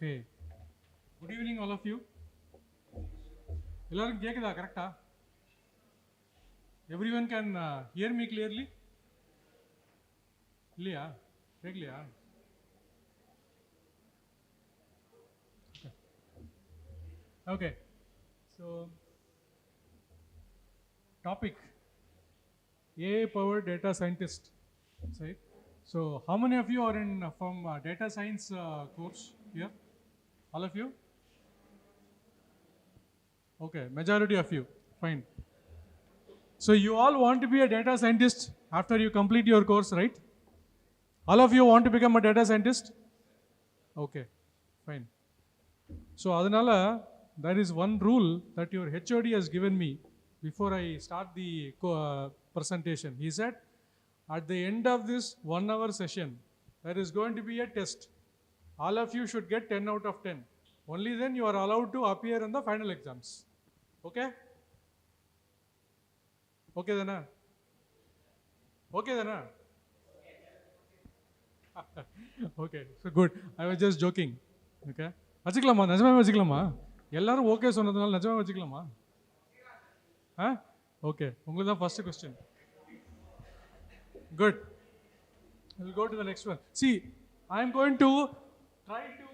Okay. Good evening, all of you. எல்லாரும் கேக்குதா கரெக்டா? Everyone can hear me clearly? இல்லையா? கேக்கலையா? Okay. So, topic AI powered data scientist. Right? So, how many of you are in from data science course here? All of you? Okay, majority of you. Fine. So, you all want to be a data scientist after you complete your course, right? All of you want to become a data scientist? Okay, fine. So, adanala, there is one rule that your HOD has given me before I start the presentation. He said, at the end of this 1 hour session, there is going to be a test. All of you should get 10 out of 10. Only then you are allowed to appear in the final exams. Okay? Okay, Dana? Okay, Dana? Okay, so good. I was just joking. Okay? வச்சுக்கலாமா நிஜமாவே வச்சுக்கலாமா எல்லாரும் okay சொன்னதுனால நிஜமாவே வச்சுக்கலாமா okay உங்களுக்கு தான் first question good we'll go to the next one. See, I am going to try to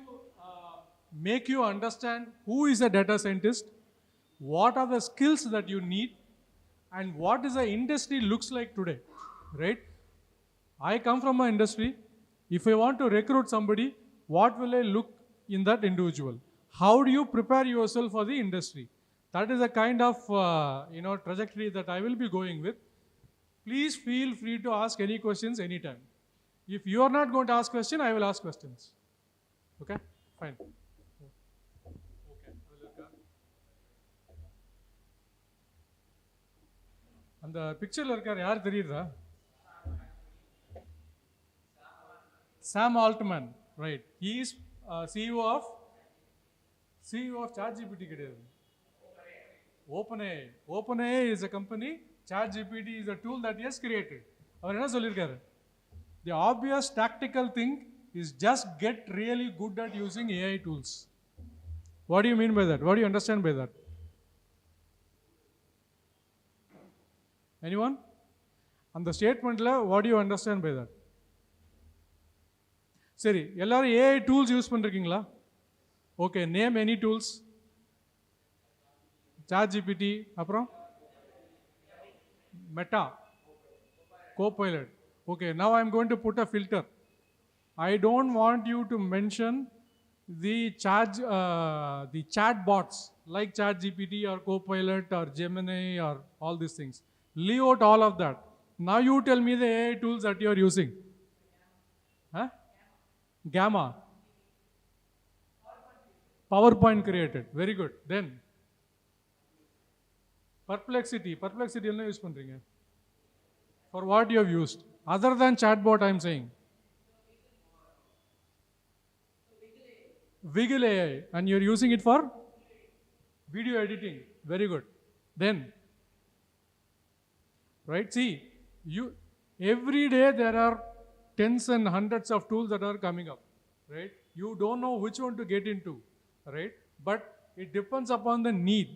make you understand who is a data scientist, what are the skills that you need, and what is the industry looks like today, right? I come from an industry. If I want to recruit somebody, what will I look in that individual? How do you prepare yourself for the industry? That is a kind of trajectory that I will be going with. Please feel free to ask any questions anytime. If you are not going to ask questions, I will ask questions. Okay? Fine. Okay. அந்த பிக்சர்ல இருக்கார் யார் தெரியுதா? Sam Altman, right? He is CEO of ChatGPT கிடையாது. OpenAI is a company. ChatGPT is a tool that he has created. அவர் என்ன சொல்லியிருக்காரு? The obvious tactical thing is just get really good at using AI tools. What do you mean by that? What do you understand by that? Anyone? On the statement, what do you understand by that? சரி எல்லாரும் AI tools use பண்ணிருக்கீங்களா? Okay, name any tools. ChatGPT, அப்புறம் Meta, Copilot. Okay, now I am going to put a filter. I don't want you to mention the chat bots like ChatGPT or Copilot or Gemini or all these things. Leave out all of that. Now you tell me the AI tools that you are using. Huh? Gamma. PowerPoint created. Very good. Then Perplexity என்ன use பண்றீங்க? For what you have used? Other than chatbot, I am saying. Wiggle AI. And you are using it for video editing. Very good. Then, right? See, every day there are tens and hundreds of tools that are coming up, right? You don't know which one to get into, right? But it depends upon the need.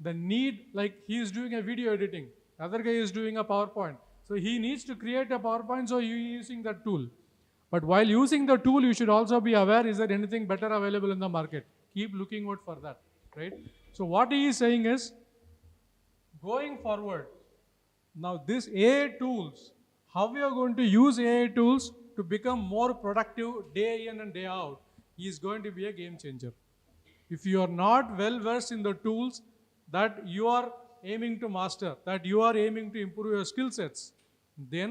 The need, like he is doing a video editing, other guy is doing a PowerPoint. So he needs to create a PowerPoint, so you are using that tool. But while using the tool, you should also be aware, is there anything better available in the market? Keep looking out for that, right? So what he is saying is, going forward, now this AI tools, how we are going to use AI tools to become more productive day in and day out is going to be a game changer. If you are not well versed in the tools that you are aiming to master, that you are aiming to improve your skill sets, then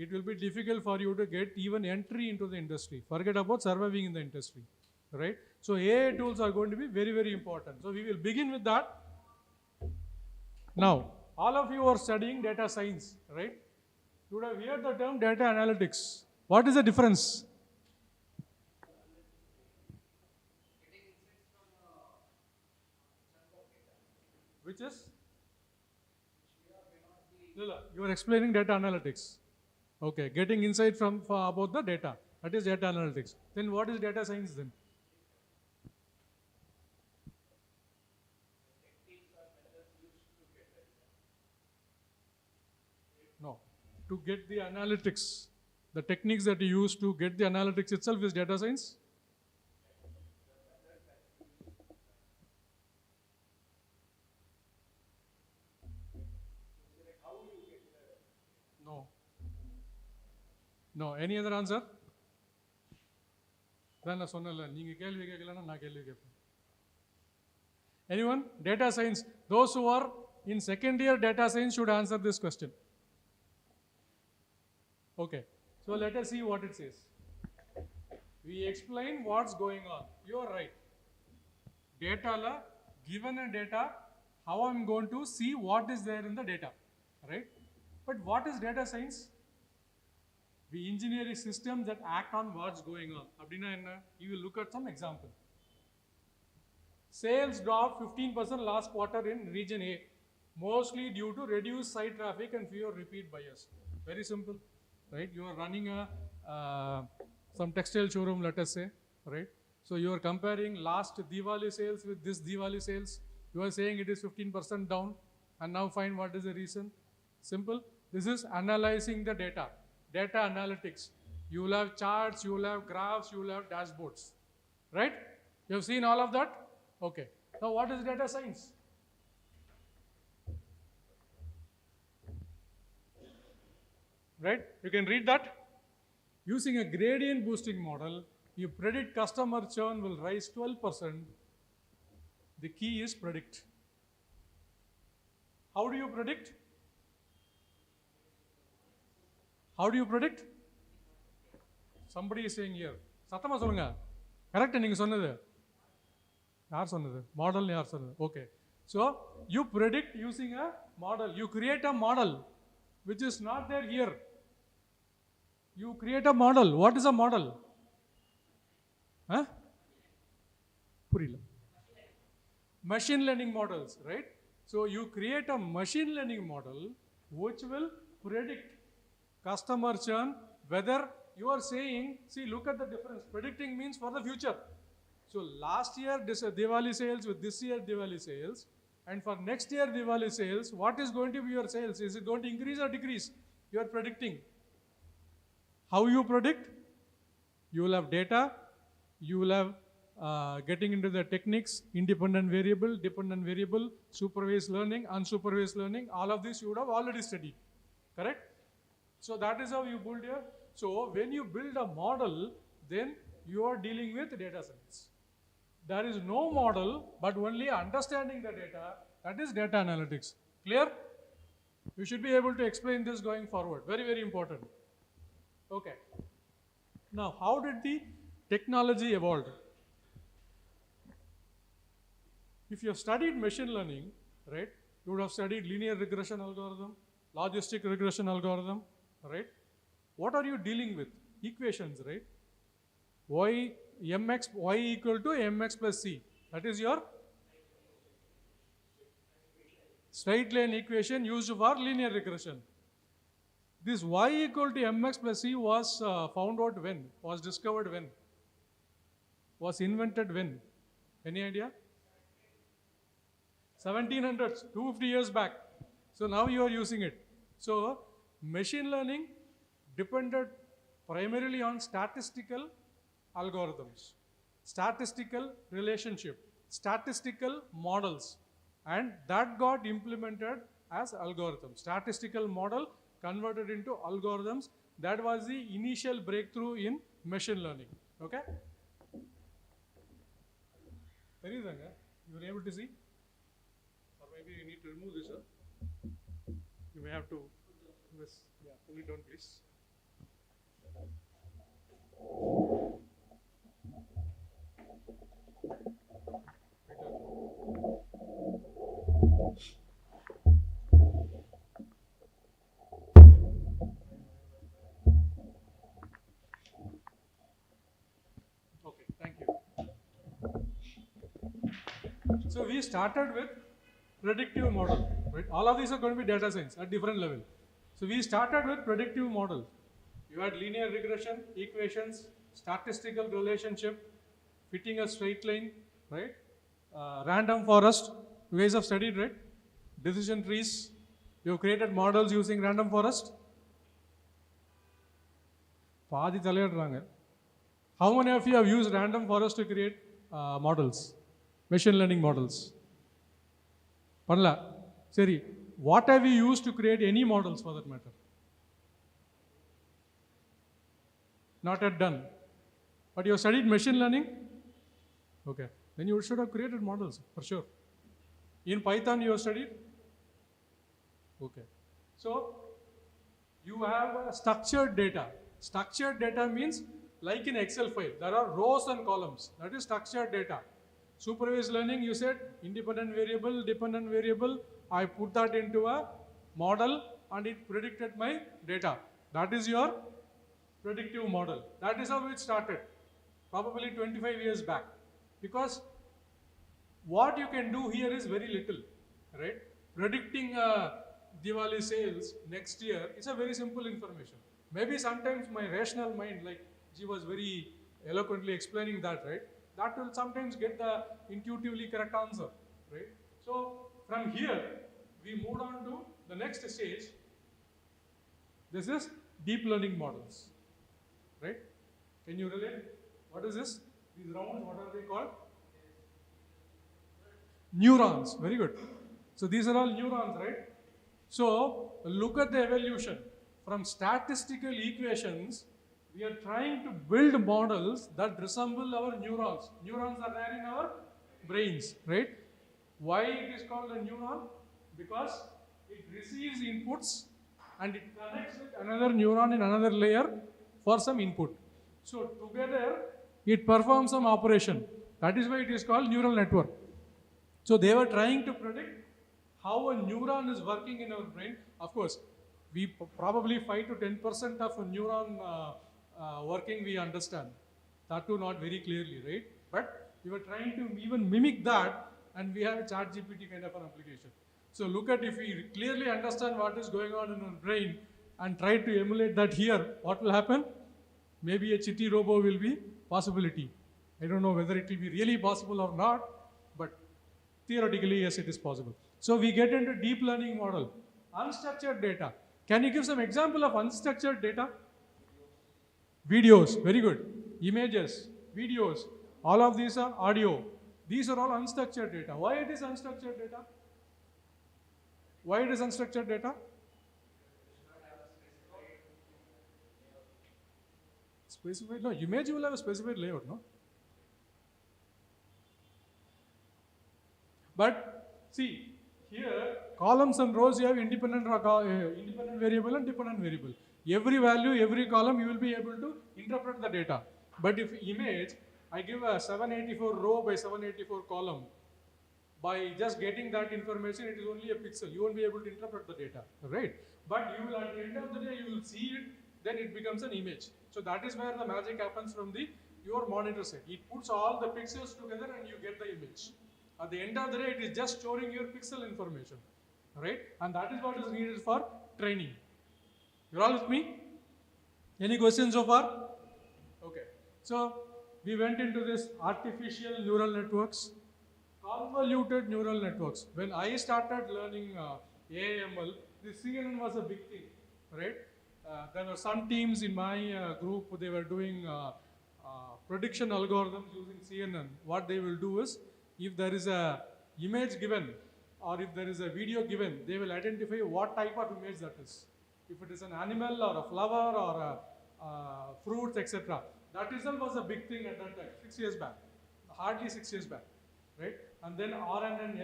it will be difficult for you to get even entry into the industry. Forget about surviving in the industry, right? So AI tools are going to be very, very important. So we will begin with that. Now, all of you are studying data science, right? You would have heard the term data analytics. What is the difference? Which is? You are explaining data analytics. Okay, getting insight from about the data. That is data analytics. Then what is data science then? No. To get the analytics, the techniques that you use to get the analytics itself is data science? No. No. Any other answer? Anyone? Data science. Those who are in second year data science should answer this question. Okay. So let us see what it says. We explain what's going on. You are right. Data la, given a data, how I'm going to see what is there in the data, right? But what is data science? We engineer a system that act on what's going on. You will look at some example. Sales dropped 15% last quarter in region A, mostly due to reduced site traffic and fewer repeat buyers. Very simple, right? You are running some textile showroom, let us say, right? So you are comparing last Diwali sales with this Diwali sales. You are saying it is 15% down, and now find what is the reason. Simple. This is analyzing the data. Data analytics. You will have charts, you will have graphs, you will have dashboards, right? You have seen all of that? Okay. Now what is data science? Right? You can read that. Using a gradient boosting model, you predict customer churn will rise 12%. The key is predict. How do you predict? How do you predict? Somebody is saying here. Sathama solunga. Correct ninga sonnadhu. Yaar sonnadhu? Model yaar sonnadhu? Okay. So you predict using a model. You create a model which is not there here. You create a model. What is a model? Huh? Purila. Machine learning models, right? So you create a machine learning model which will predict customer churn, whether you are saying, see, look at the difference. Predicting means for the future. So last year Diwali sales with this year Diwali sales, and for next year Diwali sales, what is going to be your sales? Is it going to increase or decrease? You are predicting. How you predict? You will have data, you will have getting into the techniques, independent variable, dependent variable, supervised learning, unsupervised learning, all of this you would have already studied, correct? So that is how you build your, so when you build a model, then you are dealing with data science. There is no model, but only understanding the data, that is data analytics. Clear? You should be able to explain this going forward. Very, very important. Okay. Now, how did the technology evolve? If you have studied machine learning, right, you would have studied linear regression algorithm, logistic regression algorithm, right? What are you dealing with? Equations, right? Y equal to mx plus c. That is your straight line equation used for linear regression. This y equal to mx plus c was found out when? Was discovered when? Was invented when? Any idea? 1700s, 250 years back. So now you are using it. So machine learning depended primarily on statistical algorithms, statistical relationship, statistical models, and that got implemented as algorithms. Statistical model converted into algorithms. That was the initial breakthrough in machine learning. Okay? There is you were able to see? Or maybe you need to remove this. You may have to pull it down, please. Okay, thank you. So we started with predictive model, right? All of these are going to be data science at different level. So we started with predictive model. You had linear regression, equations, statistical relationship, fitting a straight line, right? Random forest, you guys have studied, right? Decision trees, You have created models using random forest? பாதி தலையிடுறாங்க. How many of you have used random forest to create models, machine learning models? பண்ணல. சரி, what have you used to create any models for that matter? Not yet done. But you have studied machine learning? Okay. Then you should have created models, for sure. In Python you have studied? Okay. So, you have structured data. Structured data means like in Excel file, there are rows and columns. That is structured data. Supervised learning, you said independent variable, dependent variable. I put that into a model and it predicted my data. That is your predictive model. That is how it started, probably 25 years back. Because what you can do here is very little, right? Predicting Diwali sales next year is a very simple information. Maybe sometimes my rational mind, like G was very eloquently explaining that, right? That will sometimes get the intuitively correct answer, right? So from here, we moved on to the next stage. This is deep learning models, right? Can you relate? What is this? These rounds, what are they called? Neurons. Very good. So these are all neurons, right? So look at the evolution. From statistical equations, we are trying to build models that resemble our neurons. Neurons are there in our brains, right? Why it is called a neuron? Because it receives inputs and it connects with another neuron in another layer for some input. So together, it performs some operation. That is why it is called neural network. So they were trying to predict how a neuron is working in our brain. Of course, we probably 5 to 10% of a neuron working we understand. That too not very clearly, right? But we were trying to even mimic that, and we have a ChatGPT kind of an application. So look at, if we clearly understand what is going on in our brain and try to emulate that here, what will happen? Maybe a chitty robo will be possibility. I don't know whether it will be really possible or not, but theoretically, yes, it is possible. So we get into deep learning model. Unstructured data. Can you give some example of unstructured data? Videos, very good. Images, videos, all of these are audio. These are all unstructured data. Why it is unstructured data? Why it is unstructured data? Specified, no, image will have a specified layout, no? But see, here, columns and rows, you have independent variable and dependent variable. Every value, every column, you will be able to interpret the data. But if image, I give a 784 row by 784 column, by just getting that information, it is only a pixel. You won't be able to interpret the data, right? But you will, at the end of the day, you will see it, then it becomes an image. So that is where the magic happens from your monitor side. It puts all the pixels together and you get the image. At the end of the day, it is just storing your pixel information, right? And that is what is needed for training. You're all with me? Any questions so far? Okay. So we went into this artificial neural networks, convoluted neural networks. When I started learning AML, the CNN was a big thing, right? There were some teams in my group, they were doing prediction algorithms using CNN. What they will do is, if there is a image given or if there is a video given, they will identify what type of image that is. If it is an animal or a flower or a fruits, etc. That itself was a big thing at that time, 6 years back, hardly 6 years back, right? And then RNN,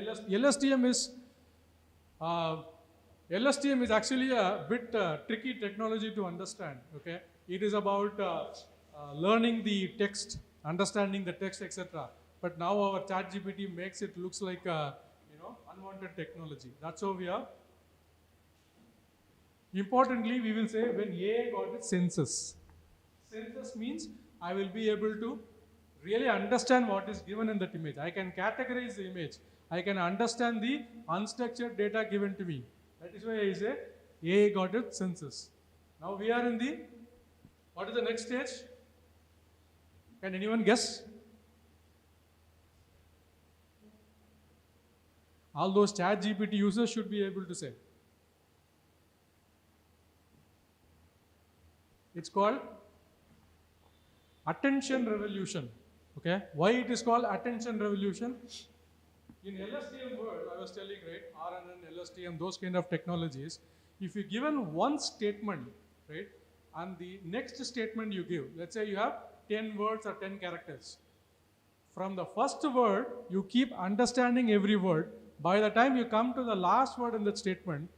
LSTM is actually a bit tricky technology to understand, okay? It is about learning the text, understanding the text, etc. But now our ChatGPT makes it looks like a, unwanted technology. That's how we are. Importantly, we will say when AI got its senses. Senses means I will be able to really understand what is given in that image. I can categorize the image. I can understand the unstructured data given to me. That is why I say AI got its senses. Now we are in the, what is the next stage? Can anyone guess? All those ChatGPT users should be able to say. It's called attention revolution. Okay, why it is called attention revolution? In LSTM world, I was telling, right, RNN, LSTM, those kind of technologies, if you given one statement, right, and the next statement you give, let's say you have 10 words or 10 characters. From the first word, you keep understanding every word. By the time you come to the last word in that statement,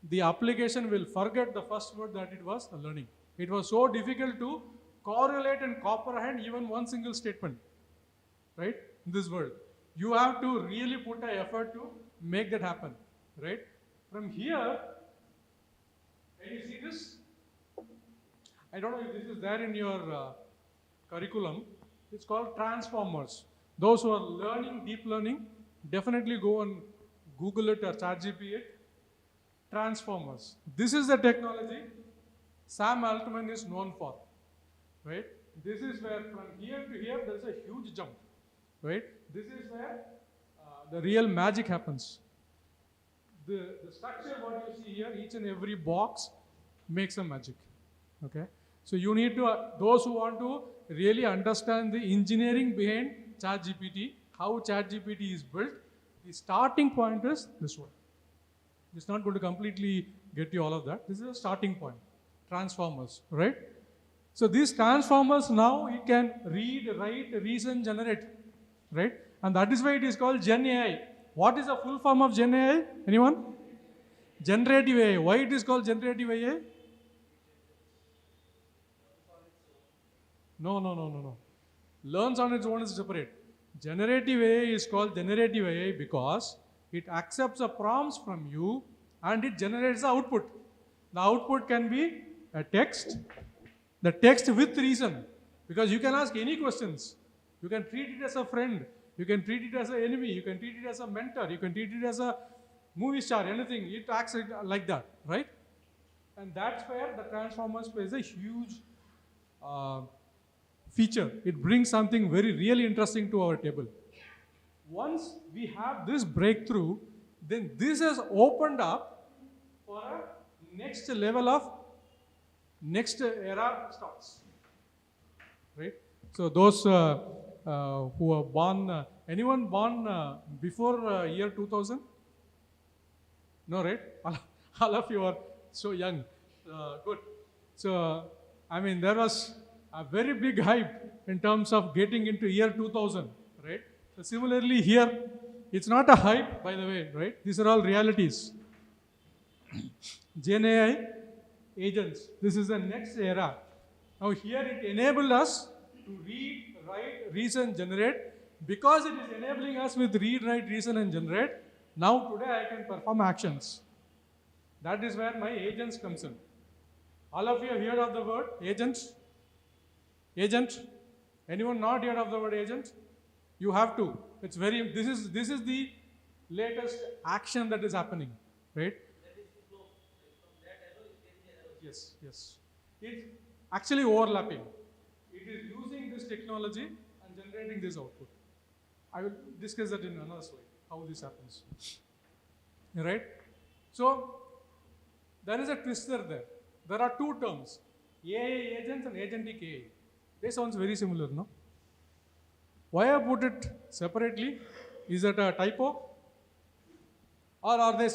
the application will forget the first word that it was learning. It was so difficult to correlate and comprehend even one single statement, right, in this world. You have to really put an effort to make that happen, right? From here, can you see this? I don't know if this is there in your curriculum. It's called transformers. Those who are learning deep learning, definitely go and Google it or ChatGPT it. Transformers. This is the technology Sam Altman is known for, right? This is where from here to here there is a huge jump, right? This is where the real magic happens. The structure what you see here, each and every box makes a magic, okay? So you need to, those who want to really understand the engineering behind ChatGPT, how ChatGPT is built, the starting point is this one. It's not going to completely get you all of that. This is a starting point. Transformers, right? So these transformers now it can read, write, reason, generate, right? And that is why it is called Gen AI. What is the full form of Gen AI? Anyone? Generative AI. Why it is called generative AI? No. Learns on its own is separate. Generative AI is called generative AI because it accepts the prompts from you and it generates the output. The output can be a text, the text with reason, because you can ask any questions. You can treat it as a friend, you can treat it as an enemy, you can treat it as a mentor, you can treat it as a movie star, anything. It acts like that, right? And that's where the transformers plays a huge feature. It brings something very really interesting to our table. Once we have this breakthrough, then this has opened up for a next level of next era starts, right? So those who are born, anyone born before year 2000? No, right? All of you are so young. Good. So, I mean, there was a very big hype in terms of getting into year 2000, right? So similarly here, it's not a hype, by the way, right? These are all realities. Gen AI agents, this is the next era. Now here it enabled us to read, write, reason, generate. Because it is enabling us with read, write, reason and generate, now today I can perform actions. That is where my agents comes in. All of you have heard of the word agents? Agent? Anyone not heard of the word agent? You have to. It's very, this is the latest action that is happening, right? Yes. It's actually overlapping. It is using this technology and generating this output. I will discuss that in another slide, how this happens. Right? So, there is a twister there. There are two terms, AI agents and agentic AI. They sounds very similar, no? Why I put it separately? Is that a typo? Or are they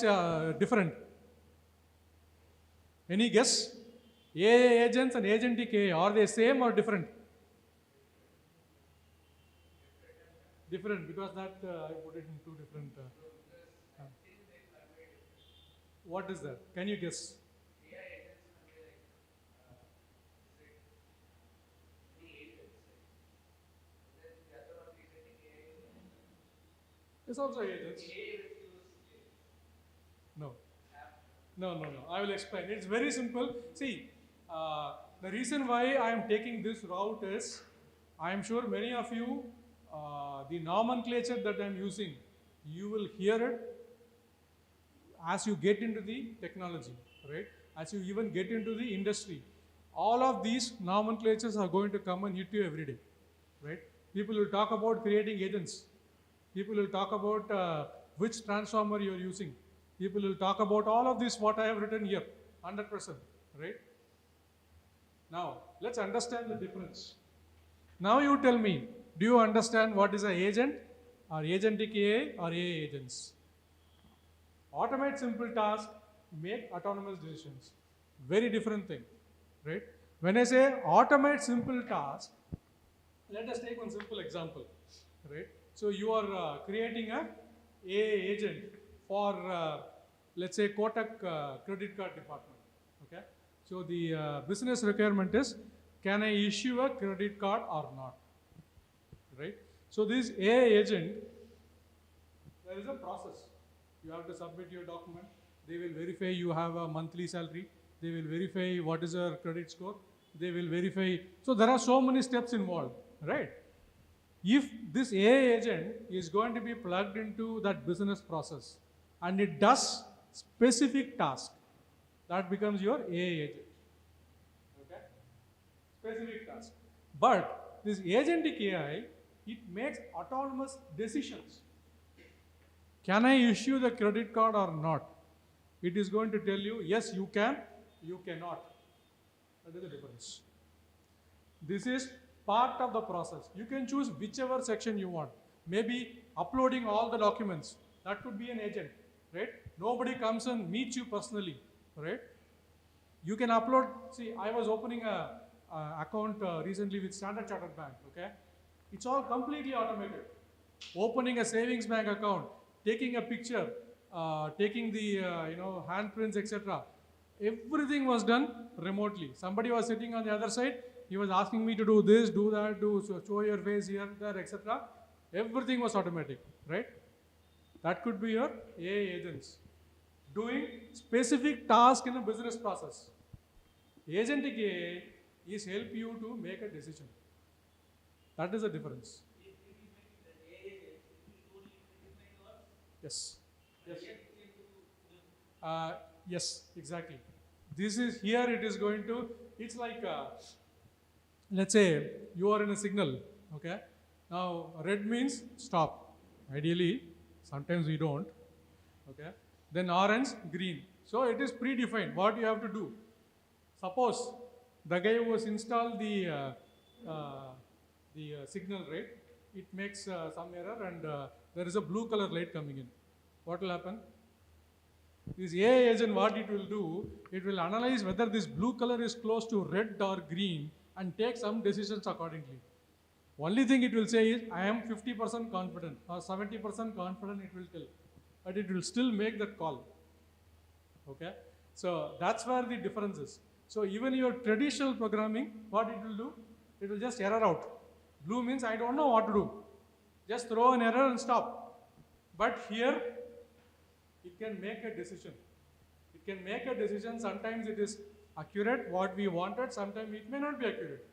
different? Any guess? AI agents and agentic AI, are they same or different? Different, because that I put it in two different. What is that? Can you guess? It's also agents. No. I will explain. It's very simple. See, the reason why I am taking this route is, I am sure many of you, the nomenclature that I am using, you will hear it as you get into the technology, right? As you even get into the industry. All of these nomenclatures are going to come and hit you every day, right? People will talk about creating agents. People will talk about which transformer you are using. People will talk about all of this, what I have written here, 100%, right? Now, let's understand the difference. Now you tell me, do you understand what is an agent? Or agentic AI or AI agents? Automate simple tasks, make autonomous decisions. Very different thing, right? When I say automate simple tasks, let us take one simple example, right? So you are creating a AI agent for, let's say, Kotak credit card department, okay? So the business requirement is, can I issue a credit card or not, right? So this AI agent, there is a process. You have to submit your document. They will verify you have a monthly salary. They will verify what is your credit score. They will verify. So there are so many steps involved, right? If this AI agent is going to be plugged into that business process and it does specific task, that becomes your AI agent. Okay? Specific task. But this agentic AI, it makes autonomous decisions. Can I issue the credit card or not? It is going to tell you, yes, you can, you cannot. That is the difference. This is part of the process. You can choose whichever section you want. Maybe uploading all the documents. That could be an agent, right? Nobody comes and meets you personally, right? You can upload. See, I was opening a account recently with Standard Chartered Bank, okay? It's all completely automated. Opening a savings bank account, taking a picture, taking the handprints, etc. Everything was done remotely. Somebody was sitting on the other side. He was asking me to do this, do that, show your face here, there, etc. Everything was automatic, right? That could be your AI agents doing specific task in a business process. Agentic AI is help you to make a decision. That is the difference. Yes. Yes. Yes, exactly. This is here. It is going to. It's like, let's say you are in a signal. Okay. Now red means stop. Ideally, sometimes we don't. Okay. Then orange, green. So it is predefined what you have to do. Suppose the guy who has installed the signal, right? It makes some error and there is a blue color light coming in. What will happen? This AI agent, what it will do, it will analyze whether this blue color is close to red or green and take some decisions accordingly. Only thing it will say is, I am 50% confident or 70% confident, it will tell. But it will still make that call. Okay? So that's where the difference is. So even your traditional programming, what it will do? It will just error out. Blue means I don't know what to do. Just throw an error and stop. But here, it can make a decision. It can make a decision. Sometimes it is accurate, what we wanted. Sometimes it may not be accurate.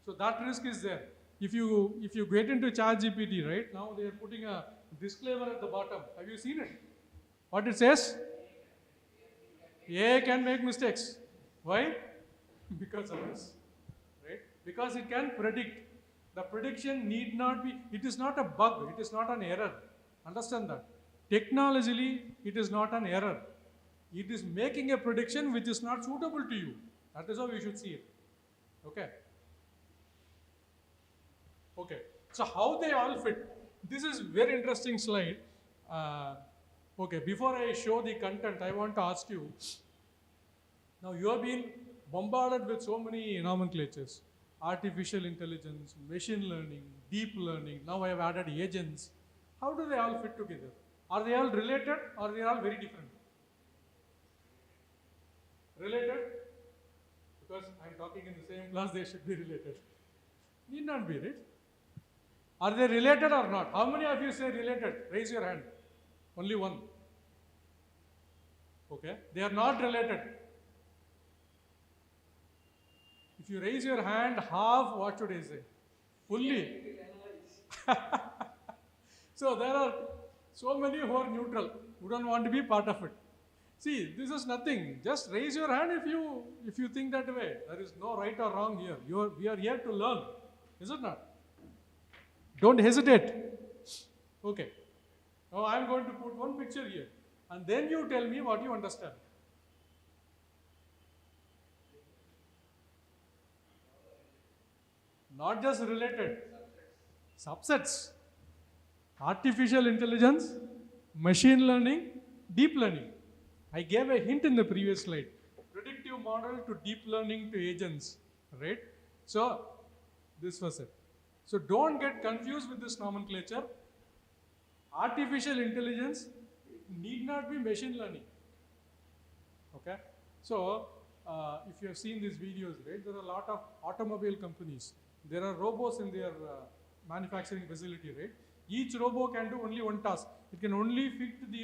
So that risk is there. If you get into ChatGPT, right, now they are putting a disclaimer at the bottom. Have you seen it? What it says? AI can make mistakes. Why? Because of this. Right? Because it can predict. The prediction need not be, it is not a bug, it is not an error. Understand that. Technologically, it is not an error. It is making a prediction which is not suitable to you. That is how you should see it. Okay. Okay. So how they all fit? This is very interesting slide. Okay. Before I show the content, I want to ask you. Now you have been bombarded with so many nomenclatures. Artificial intelligence, machine learning, deep learning. Now I have added agents. How do they all fit together? Are they all related or are they all very different? Related? Because I am talking in the same class, they should be related. Need not be, right? Are they related or not? How many of you say related? Raise your hand. Only one. Okay. They are not related. If you raise your hand, half, what should I say? Fully. So there are so many who are neutral, who don't want to be part of it. See, this is nothing. Just raise your hand if you think that way. There is no right or wrong here. We are here to learn. Is it not? Don't hesitate. Okay. Now I am going to put one picture here. And then you tell me what you understand. Not just related. Subsets. Artificial intelligence, machine learning, deep learning. I gave a hint in the previous slide. Predictive model to deep learning to agents, right? So, this was it. So, don't get confused with this nomenclature. Artificial intelligence need not be machine learning. Okay? So, if you have seen these videos, right, there are a lot of automobile companies. There are robots in their manufacturing facility, right? Each robot can do only one task. It can only fit the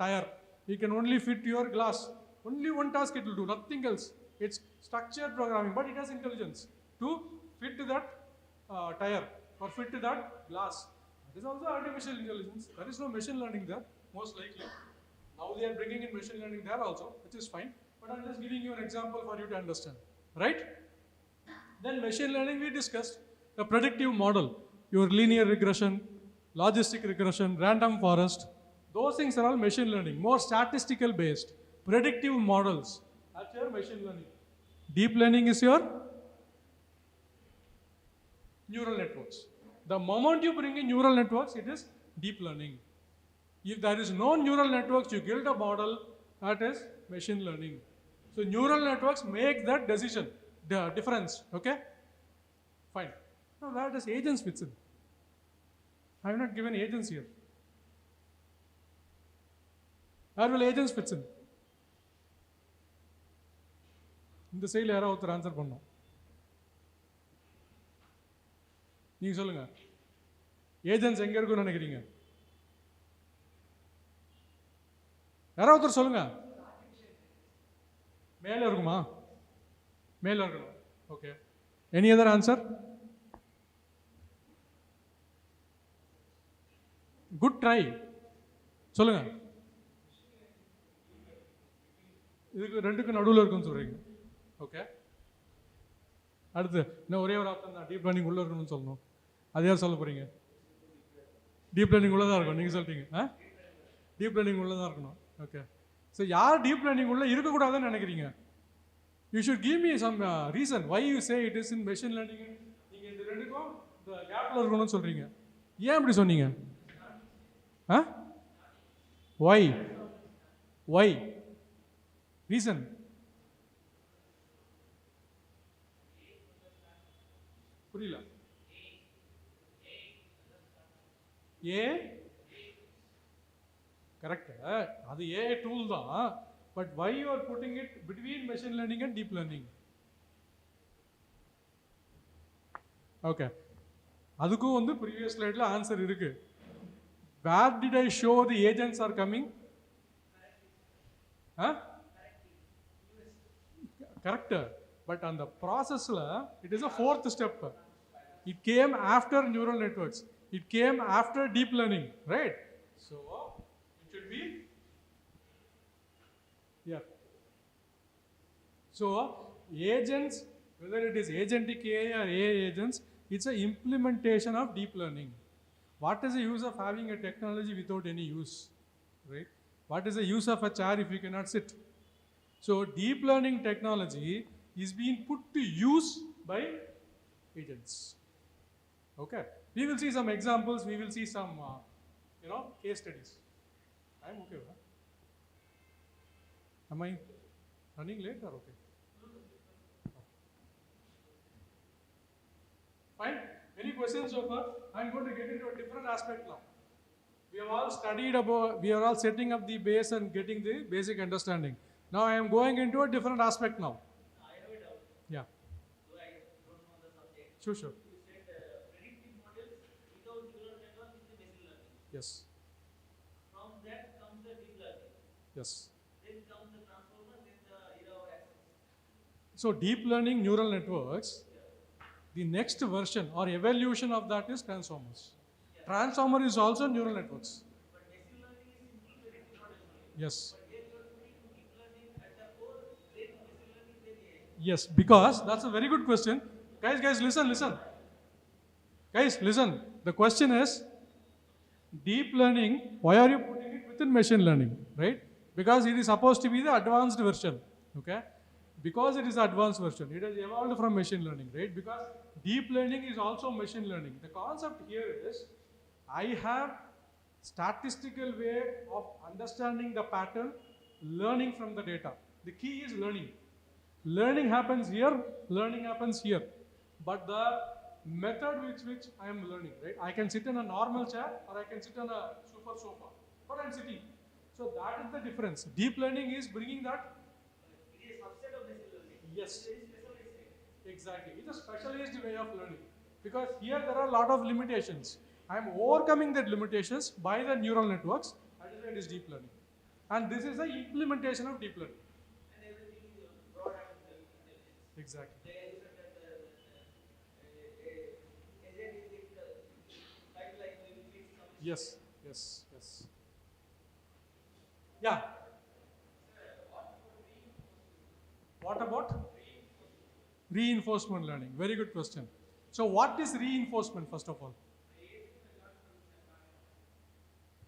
tire. It can only fit your glass. Only one task it will do, nothing else. It's structured programming, but it has intelligence to fit to that tire or fit to that glass. That is also artificial intelligence. There is no machine learning there, most likely. Now they are bringing in machine learning there also, which is fine. But I'm just giving you an example for you to understand, right? Then machine learning we discussed, the predictive model, your linear regression, logistic regression, random forest, those things are all machine learning, more statistical based. Predictive models, that's your machine learning. Deep learning is your neural networks. The moment you bring in neural networks, it is deep learning. If there is no neural networks, you build a model, that is machine learning. So neural networks make that decision, the difference, okay? Fine. Now where does agents fits in? I have not given agents here. Where will agents fits in? இந்த சைடில் யாராவது ஒருத்தர் answer பண்ணோம். நீங்க சொல்லுங்க. Agents எங்க இருக்குன்னு நினைக்கிறீங்க? யாராவது ஒருத்தர் சொல்லுங்க. மேல இருக்குமா? மேல இருக்கணும். Okay. Any other answer? Good try. சொல்லுங்க. இதுக்கு ரெண்டுக்கும் நடுவில் இருக்குன்னு சொல்றீங்க. ஓகே. அடுத்து இன்னும் ஒரே ஒரு ஆப்ஷன் தான், டீப் லேர்னிங் உள்ள இருக்கணும்னு சொல்லணும். அது யார் சொல்ல போறீங்க? டீப் லேர்னிங் உள்ள தான் இருக்கும். நீங்க சொல்லிட்டீங்க. டீப் லேர்னிங் உள்ள தான் இருக்கணும். ஓகே. ஸோ யார் டீப் லேர்னிங் உள்ள இருக்கக்கூடாதுன்னு நினைக்கிறீங்க? You should give me some reason why you say it is in machine learning. நீங்க இந்த ரெண்டுக்கும் இந்த கேப்ல இருக்கணும்னு சொல்றீங்க. ஏன் அப்படி சொன்னீங்க? Why why reason? புரியல. ஏ கரெக்ட், அது ஏ டூல் தான். But why you are putting it between machine learning and deep learning? Okay, அதுக்கும் வந்து ப்ரீவியஸ் ஸ்லைட்ல ஆன்சர் இருக்கு. Where did I show the agents are coming? Correct. But on the process, it is a fourth step. It came after neural networks. It came after deep learning, right? So it should be here. So agents, whether it is agentic AI or AI agents, it's an implementation of deep learning. What is the use of having a technology without any use, right? What is the use of a chair if you cannot sit? So deep learning technology is being put to use by agents. Okay, we will see some examples. We will see some, case studies. I am okay, huh? Am I running late or okay? Fine. Any questions so far? I am going to get into a different aspect now. We have all studied about, we are all setting up the base and getting the basic understanding. Now I am going into a different aspect now. I have a doubt. Yeah. So I don't know the subject. Sure, sure. You said predictive models without neural network is the machine learning. Yes. From that comes the deep learning. Yes. Then comes the transformer, then the era of access. So deep learning neural networks, the next version or evolution of that is transformers. Transformer is also neural networks. But machine learning is simple predictive models only. Yes. But here you are putting deep learning at the core, then machine learning, then AI. Yes, because that's a very good question. Guys, listen. Guys, listen. The question is, deep learning, why are you putting it within machine learning, right? Because it is supposed to be the advanced version, okay? because it is advanced version, it has evolved from machine learning, right? Because deep learning is also machine learning. The concept here is, I have statistical way of understanding the pattern, learning from the data. The key is learning. Learning happens here, learning happens here. But the method with which I am learning, right? I can sit in a normal chair or I can sit on a super sofa, but I'm sitting. So that is the difference. Deep learning is bringing that. It is a subset of machine learning. Yes. It is specialized. Exactly. It's a specialized way of learning. Because here there are a lot of limitations. I am overcoming that limitations by the neural networks. That is why it is deep learning. And this is the implementation of deep learning. And everything is brought out of the intelligence. Exactly. They use that agent is the pipeline will fix some. Yes, yes, yes. Yeah. What about? Reinforcement learning. Very good question. So what is reinforcement first of all?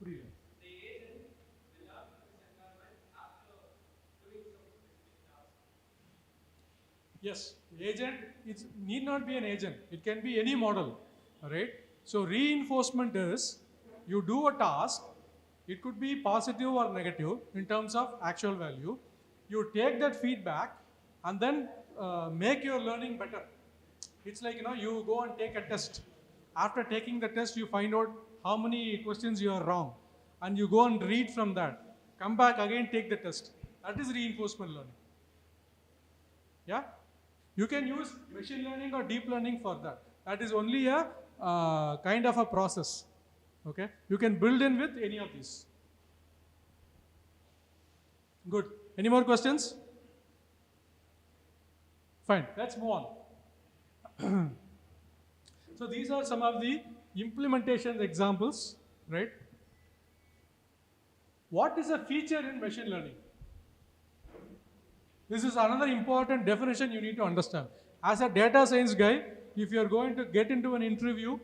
Really? Yes, agent, it need not be an agent. It can be any model, right? So reinforcement is, you do a task, it could be positive or negative in terms of actual value. You take that feedback and then make your learning better. It's like, you go and take a test. After taking the test, you find out how many questions you are wrong. And you go and read from that. Come back again, take the test. That is reinforcement learning. Yeah? You can use machine learning or deep learning for that. That is only a kind of a process. Okay? You can build in with any of these. Good. Any more questions? Fine. Let's move on. So these are some of the implementation examples, right? What is a feature in machine learning? This is another important definition you need to understand. As a data science guy, if you are going to get into an interview,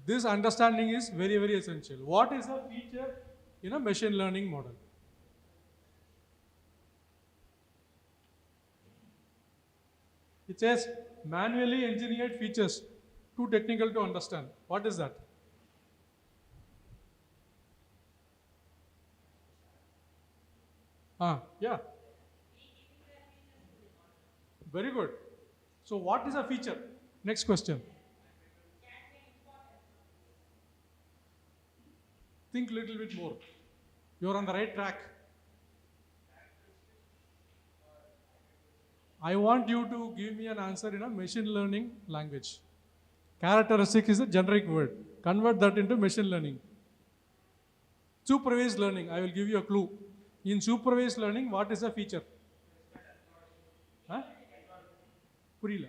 this understanding is very, very essential. What is a feature in a machine learning model? It says manually engineered features, too technical to understand. What is that? Yeah. Very good. So what is a feature? Next question. Think a little bit more. You're on the right track. I want you to give me an answer in a machine learning language. Characteristic is a generic word. Convert that into machine learning. Supervised learning, I will give you a clue. In supervised learning, what is a feature? Huh? Purila.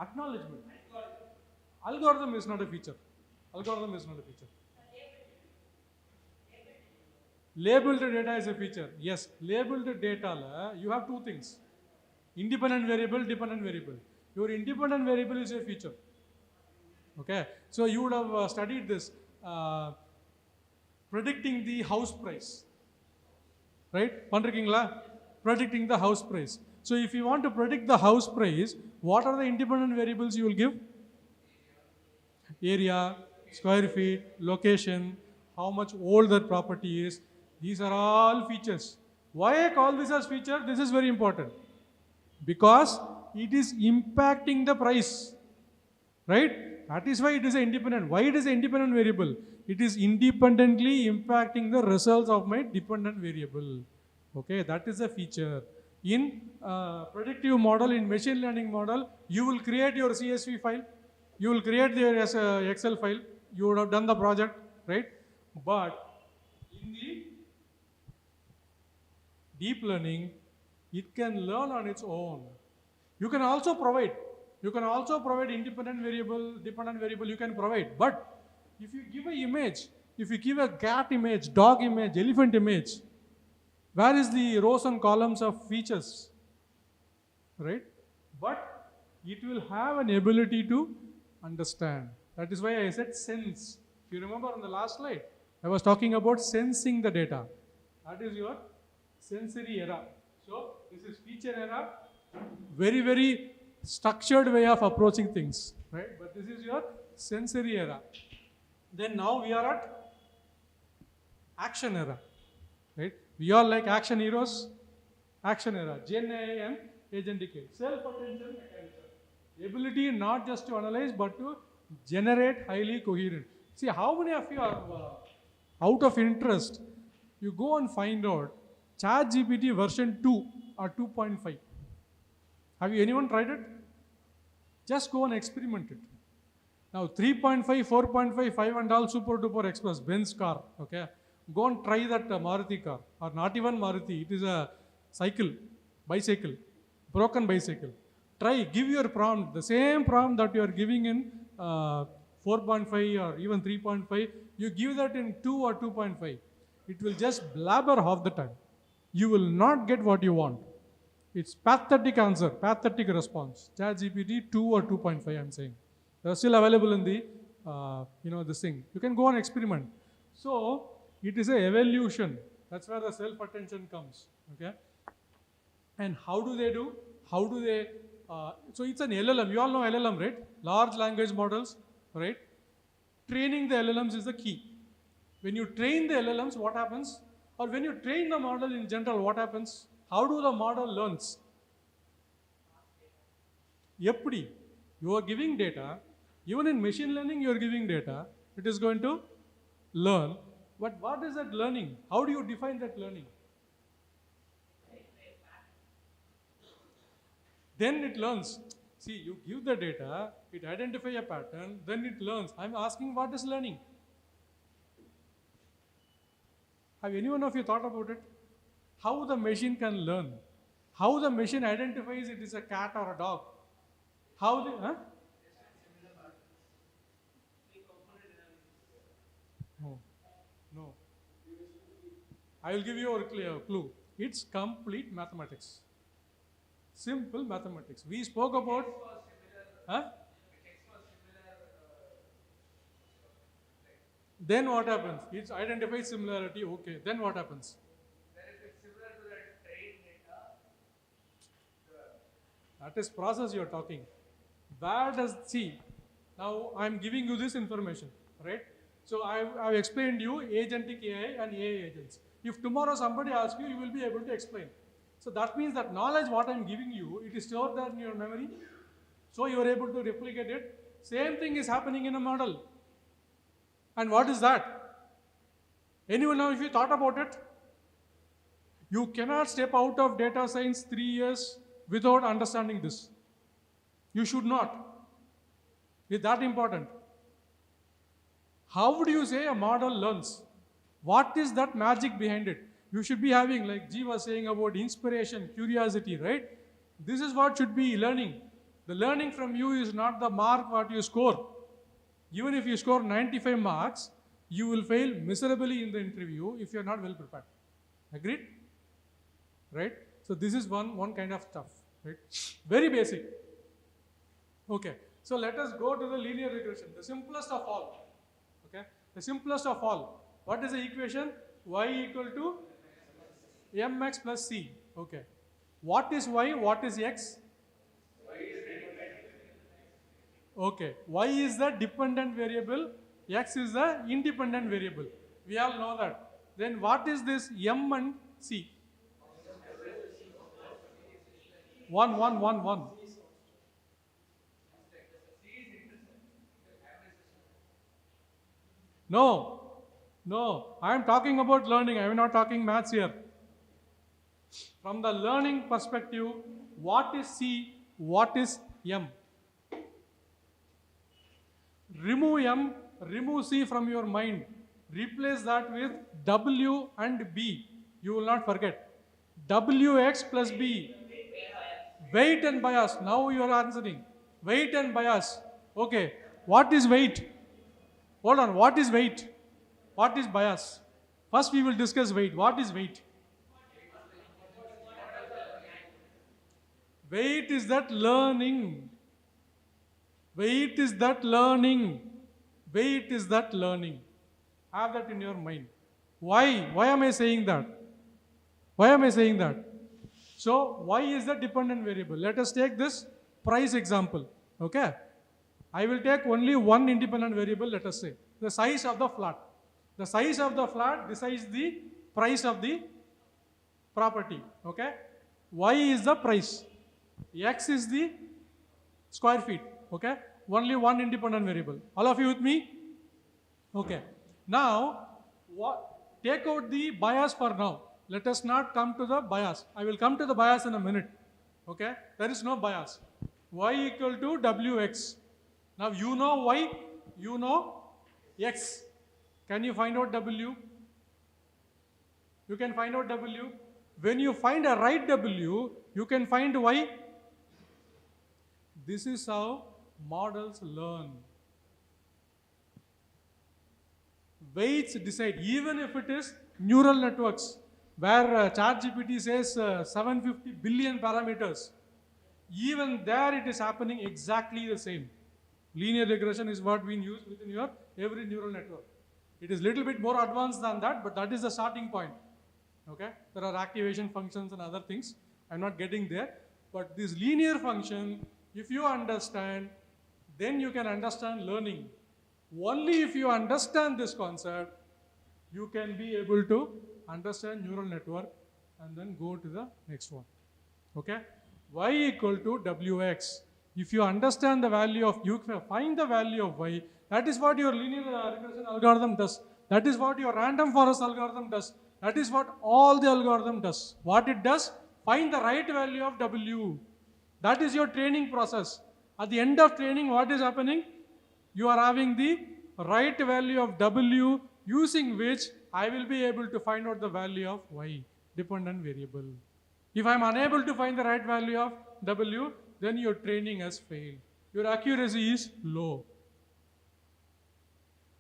Acknowledgement. Algorithm is not a feature. Algorithm is not a feature. Labeled data is a feature. Yes, labeled data, you have two things. Independent variable, dependent variable. Your independent variable is a feature. Okay, so you would have studied this, predicting the house price. Right? Predicting the house price. So if you want to predict the house price, what are the independent variables you will give? Area, square feet, location, how much old that property is. These are all features. Why I call this as feature? This is very important. Because it is impacting the price. Right? That is why it is an independent. Why it is an independent variable? It is independently impacting the results of my dependent variable. Okay, that is a feature. In predictive model, in machine learning model, you will create your CSV file, you will create your Excel file, you would have done the project, right? But in the deep learning, it can learn on its own. You can also provide independent variable, dependent variable, you can provide. But if you give an image, if you give a cat image, dog image, elephant image, where is the rows and columns of features? Right? But it will have an ability to understand. That is why I said sense. If you remember on the last slide, I was talking about sensing the data. That is your sensory era. So this is feature era. Very, very structured way of approaching things, right? But this is your sensory era. Then now we are at action era, right? We all like action heroes. Action era, Gen AI and agentic AI. Self-attention mechanism. Ability not just to analyze but to generate highly coherent. See, how many of you are out of interest? You go and find out ChatGPT version 2 or 2.5. Have you anyone tried it? Just go and experiment it. Now 3.5, 4.5, 5 and all super duper express, Benz car, okay? Go and try that Maruti car, or not even Maruti, it is a cycle, bicycle, broken bicycle. Try, give your prompt, the same prompt that you are giving in 4.5 or even 3.5, you give that in 2 or 2.5. It will just blabber half the time. You will not get what you want. It's pathetic answer, pathetic response. ChatGPT 2 or 2.5, I'm saying. They're still available in the, this thing. You can go and experiment. So, it is a evolution. That's where the self-attention comes, okay? And how do they do? How do they, so it's an LLM. You all know LLM, right? Large language models, right? Training the LLMs is the key. When you train the LLMs, what happens? Or when you train the model in general, what happens? How do the model learns? Eppadi? You are giving data. Even in machine learning, you are giving data. It is going to learn. But what is that learning? How do you define that learning? Then it learns. See, you give the data, it identifies a pattern, then it learns. I'm asking what is learning? Have anyone of you thought about it? How the machine can learn? How the machine identifies it is a cat or a dog? How the, No, no. I will give you a clear clue. It's complete mathematics. Simple mathematics. We spoke about. Then what happens? It identifies similarity. Okay. Then what happens? Then if it's similar to that trained data, That is process you are talking. Where does, see, now I am giving you this information, right? So I've explained you agentic AI and AI agents. If tomorrow somebody asks you, you will be able to explain. So that means that knowledge what I'm giving you, it is stored there in your memory. So you are able to replicate it. Same thing is happening in a model. And what is that? Anyone know if you thought about it? You cannot step out of data science 3 years without understanding this. You should not. It's that important. How would you say a model learns? What is that magic behind it? You should be having, like G was saying about inspiration, curiosity, right? This is what should be learning. The learning from you is not the mark what you score. Even if you score 95 marks, you will fail miserably in the interview if you are not well prepared. Agreed? Right? So this is one kind of stuff, right? Very basic. Okay. So let us go to the linear regression, the simplest of all. Okay? The simplest of all. What is the equation? Y equal to mx plus c. Okay. What is y? What is x? Okay. Y is the dependent variable. X is the independent variable. We all know that. Then what is this m and c? 1, 1, 1, 1. No. No. I am talking about learning. I am not talking maths here. From the learning perspective, what is C? What is M? Remove M, remove C from your mind. Replace that with W and B. You will not forget. WX plus B. Weight and bias. Now you are answering. Weight and bias. Okay. What is weight? Hold on. What is weight? What is bias? First we will discuss weight. What is weight? Weight is that learning. Weight is that learning. Weight is that learning. Have that in your mind. Why? Why am I saying that? Why am I saying that? So y is the dependent variable. Let us take this price example. Okay. I will take only one independent variable, let us say, the size of the flat. The size of the flat decides the price of the property. Okay. Y is the price. X is the square feet. Okay. Only one independent variable. All of you with me? Okay. Now, take out the bias for now. Let us not come to the bias. I will come to the bias in a minute. Okay. There is no bias. Y equal to Wx. Now you know Y, you know X. Can you find out W? You can find out W. When you find a right W, you can find Y. This is how models learn. Weights decide, even if it is neural networks, where ChatGPT says 750 billion parameters, even there it is happening exactly the same. Linear regression is what we use within your every neural network. It is little bit more advanced than that, but that is the starting point. Okay? There are activation functions and other things. I'm not getting there. But this linear function, if you understand, then you can understand learning. Only if you understand this concept, you can be able to understand neural network and then go to the next one. Okay? Y equal to Wx. If you understand the value of, you find the value of y, that is what your linear regression algorithm does. That is what your random forest algorithm does. That is what all the algorithm does. What it does, find the right value of w. That is your training process. At the end of training, what is happening? You are having the right value of w, using which I will be able to find out the value of y, dependent variable. If I am unable to find the right value of w, then your training has failed. Your accuracy is low.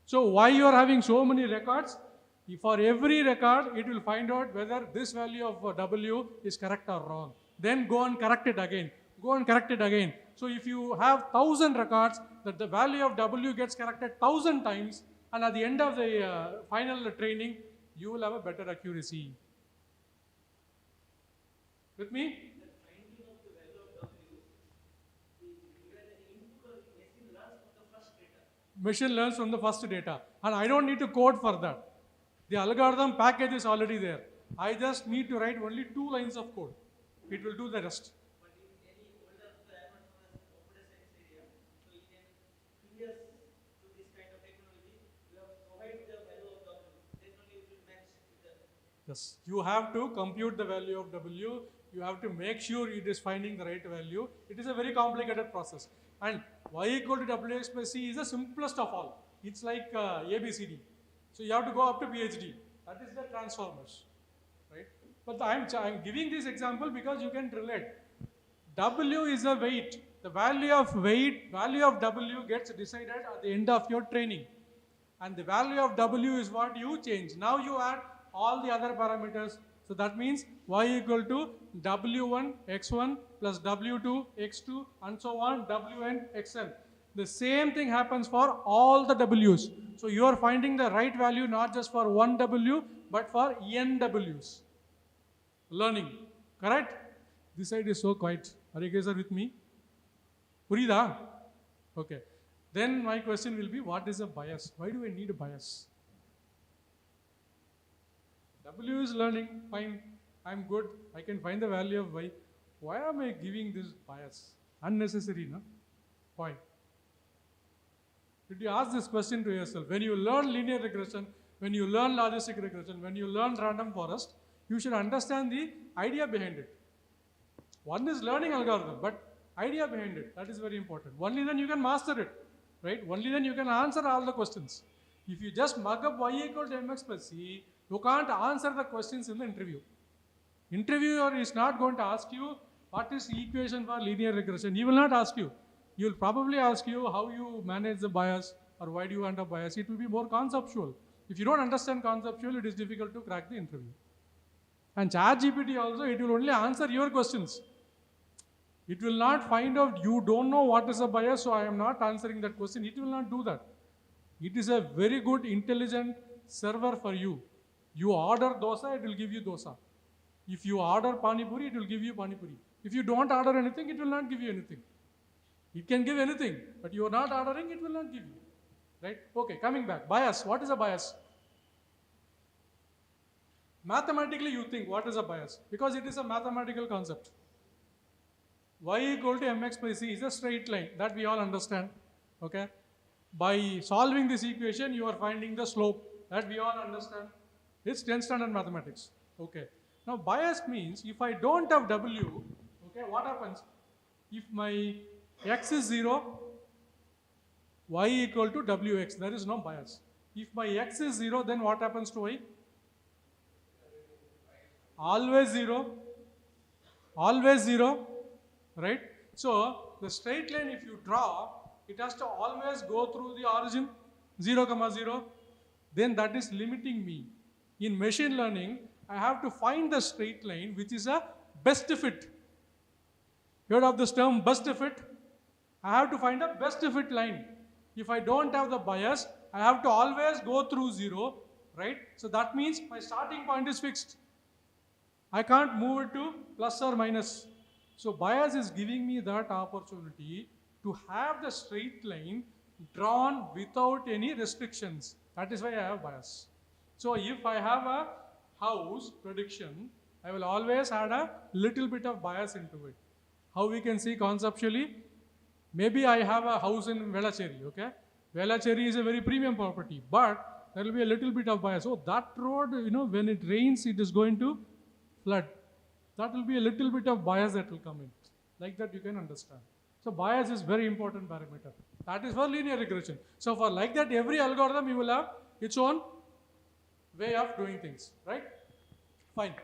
So why you are having so many records? For every record, it will find out whether this value of w is correct or wrong. Then go and correct it again. Go and correct it again. So if you have 1,000 records, that the value of w gets corrected 1,000 times, and at the end of the final training, you will have a better accuracy. With me? Machine learns from the first data, and I don't need to code for that. The algorithm package is already there. I just need to write only 2 lines of code. It will do the rest. But in any older computer science area, so in previous to this kind of technology, you have provided the value of W. Then only it will match with the. Yes, you have to compute the value of W. You have to make sure it is finding the right value. It is a very complicated process. And y equal to Wx plus c is the simplest of all. It's like ABCD. So you have to go up to PhD. That is the transformers, right? But I'm giving this example because you can relate. W is a weight. The value of weight, value of W gets decided at the end of your training. And the value of W is what you change. Now you add all the other parameters. So that means y equal to W1 x1 plus W2 x2 and so on Wn xn. The same thing happens for all the W's. So you are finding the right value not just for one W but for n W's. Learning. Correct? This side is so quiet. Are you guys with me? Purida? Okay. Then my question will be, what is a bias? Why do I need a bias? W is learning, fine, I'm good, I can find the value of y. Why am I giving this bias? Unnecessary, no? Point. Did you ask this question to yourself? When you learn linear regression, when you learn logistic regression, when you learn random forest, you should understand the idea behind it. One is learning algorithm, but idea behind it, that is very important. Only then you can master it, right? Only then you can answer all the questions. If you just mug up y equal to mx plus c, you can't answer the questions in the interview. Interviewer is not going to ask you what is the equation for linear regression. He will not ask you. He will probably ask you how you manage the bias or why do you want a bias. It will be more conceptual. If you don't understand conceptual, it is difficult to crack the interview. And ChatGPT also, it will only answer your questions. It will not find out you don't know what is a bias, so I am not answering that question. It will not do that. It is a very good, intelligent server for you. You order dosa, it will give you dosa. If you order pani puri, it will give you pani puri. If you don't order anything, it will not give you anything. It can give anything, but you are not ordering, it will not give you. Right? Okay, coming back. Bias. What is a bias? Mathematically, you think, what is a bias? Because it is a mathematical concept. Y equal to mx by c is a straight line. That we all understand. Okay? By solving this equation, you are finding the slope. That we all understand. It's 10th standard mathematics. Okay. Now, bias means if I don't have W, okay, what happens? If my x is 0, y equal to wx, there is no bias. If my x is 0, then what happens to y? Always 0. Always 0. Right? So, the straight line if you draw, it has to always go through the origin, 0, 0. Then that is limiting me. In machine learning, I have to find the straight line which is a best fit. You heard of this term, best fit? I have to find a best fit line. If I don't have the bias, I have to always go through 0, right? So that means my starting point is fixed. I can't move it to plus or minus. So bias is giving me that opportunity to have the straight line drawn without any restrictions. That is why I have bias. So if I have a house prediction, I will always add a little bit of bias into it. How we can see conceptually? Maybe I have a house in Velachery, okay? Velachery is a very premium property, but there will be a little bit of bias. Oh, that road, when it rains, it is going to flood. That will be a little bit of bias that will come in. Like that you can understand. So bias is very important parameter. That is for linear regression. So for like that, every algorithm you will have its own way of doing things, right? Fine.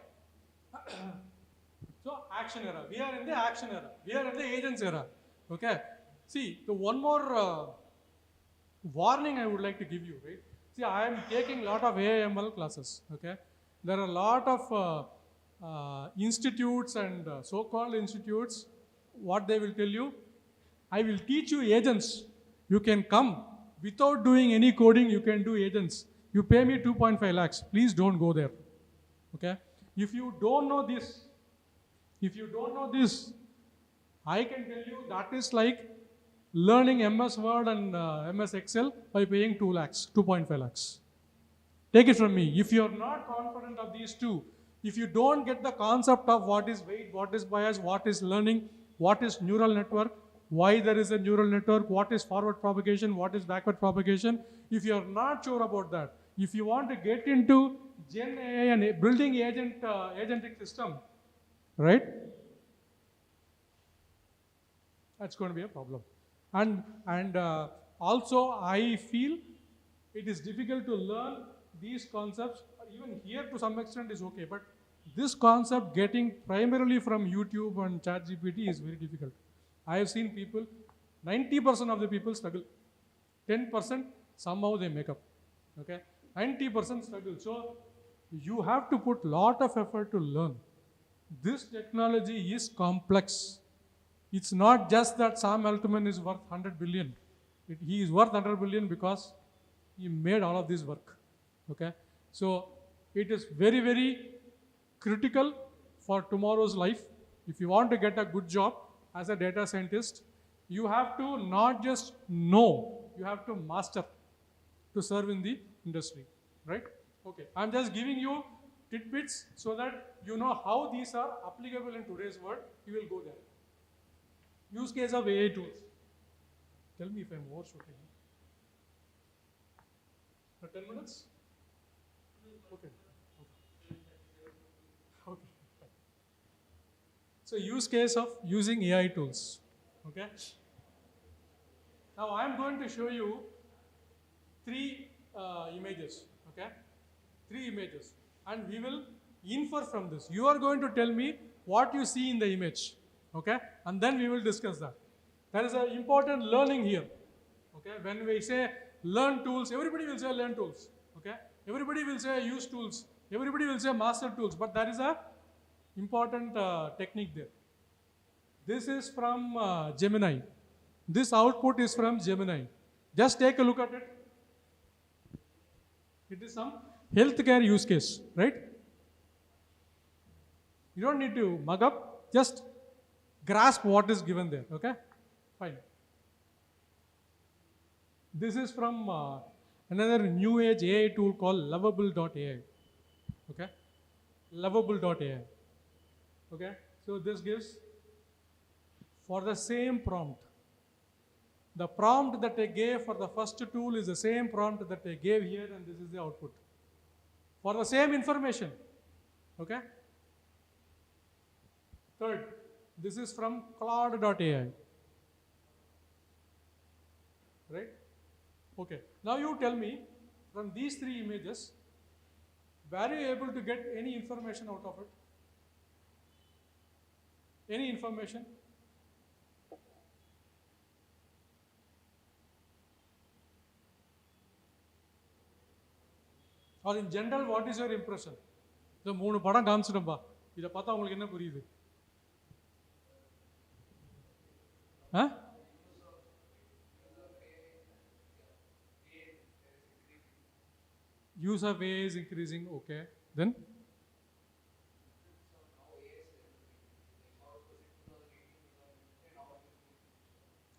So action era. We are in the action era. We are in the agents era. Okay. See, the one more warning I would like to give you, right? See, I am taking a lot of AIML classes. Okay. There are a lot of institutes and so-called institutes. What they will tell you, I will teach you agents. You can come without doing any coding. You can do agents. You pay me 2.5 lakhs. Please don't go there. Okay. If you don't know this, I can tell you that is like learning MS Word and MS Excel by paying 2 lakhs, 2.5 lakhs. Take it from me. If you are not confident of these two, if you don't get the concept of what is weight, what is bias, what is learning, what is neural network, why there is a neural network, what is forward propagation, what is backward propagation, if you are not sure about that, if you want to get into Gen AI and building agentic system, right? That's going to be a problem. And also I feel it is difficult to learn these concepts. Even here to some extent is okay, but this concept getting primarily from YouTube and ChatGPT is very difficult. I have seen people, 90% of the people struggle. 10% somehow they make up. Okay, 90% struggle. So you have to put lot of effort to learn. This technology is complex. It's not just that Sam Altman is worth 100 billion. He is worth 100 billion because he made all of this work. Okay, so it is very, very critical for tomorrow's life. If you want to get a good job as a data scientist, you have to not just know, you have to master to serve in the industry, right? Okay, I'm just giving you tidbits so that you know how these are applicable in today's world. You will go there. Use case of AI tools. Tell me if I'm overshooting. For 10 minutes? Okay. Okay. So use case of using AI tools. Okay. Now I'm going to show you 3 images. Okay. 3 images, and we will infer from this. You are going to tell me what you see in the image. Okay, and then we will discuss that. There is an important learning here. Okay, when we say learn tools, everybody will say learn tools. Okay, everybody will say use tools. Everybody will say master tools, but there is a important technique there. This is from Gemini. This output is from Gemini. Just take a look at it. It is some healthcare use case, right? You don't need to mug up, just grasp what is given there, okay? Fine. This is from another new age AI tool called lovable.ai, okay? Lovable.ai, okay? So this gives, for the same prompt, the prompt that I gave for the first tool is the same prompt that I gave here, and this is the output. For the same information, okay? Third, this is from cloud.ai, right? Okay, now you tell me, from these three images, were you able to get any information out of it? Any information? Or in general, what is your impression? The மூணு படம் காமிச்சிட்டோம்பா, இதை பார்த்தா உங்களுக்கு என்ன புரியுது? Use of AI is increasing, okay. Then?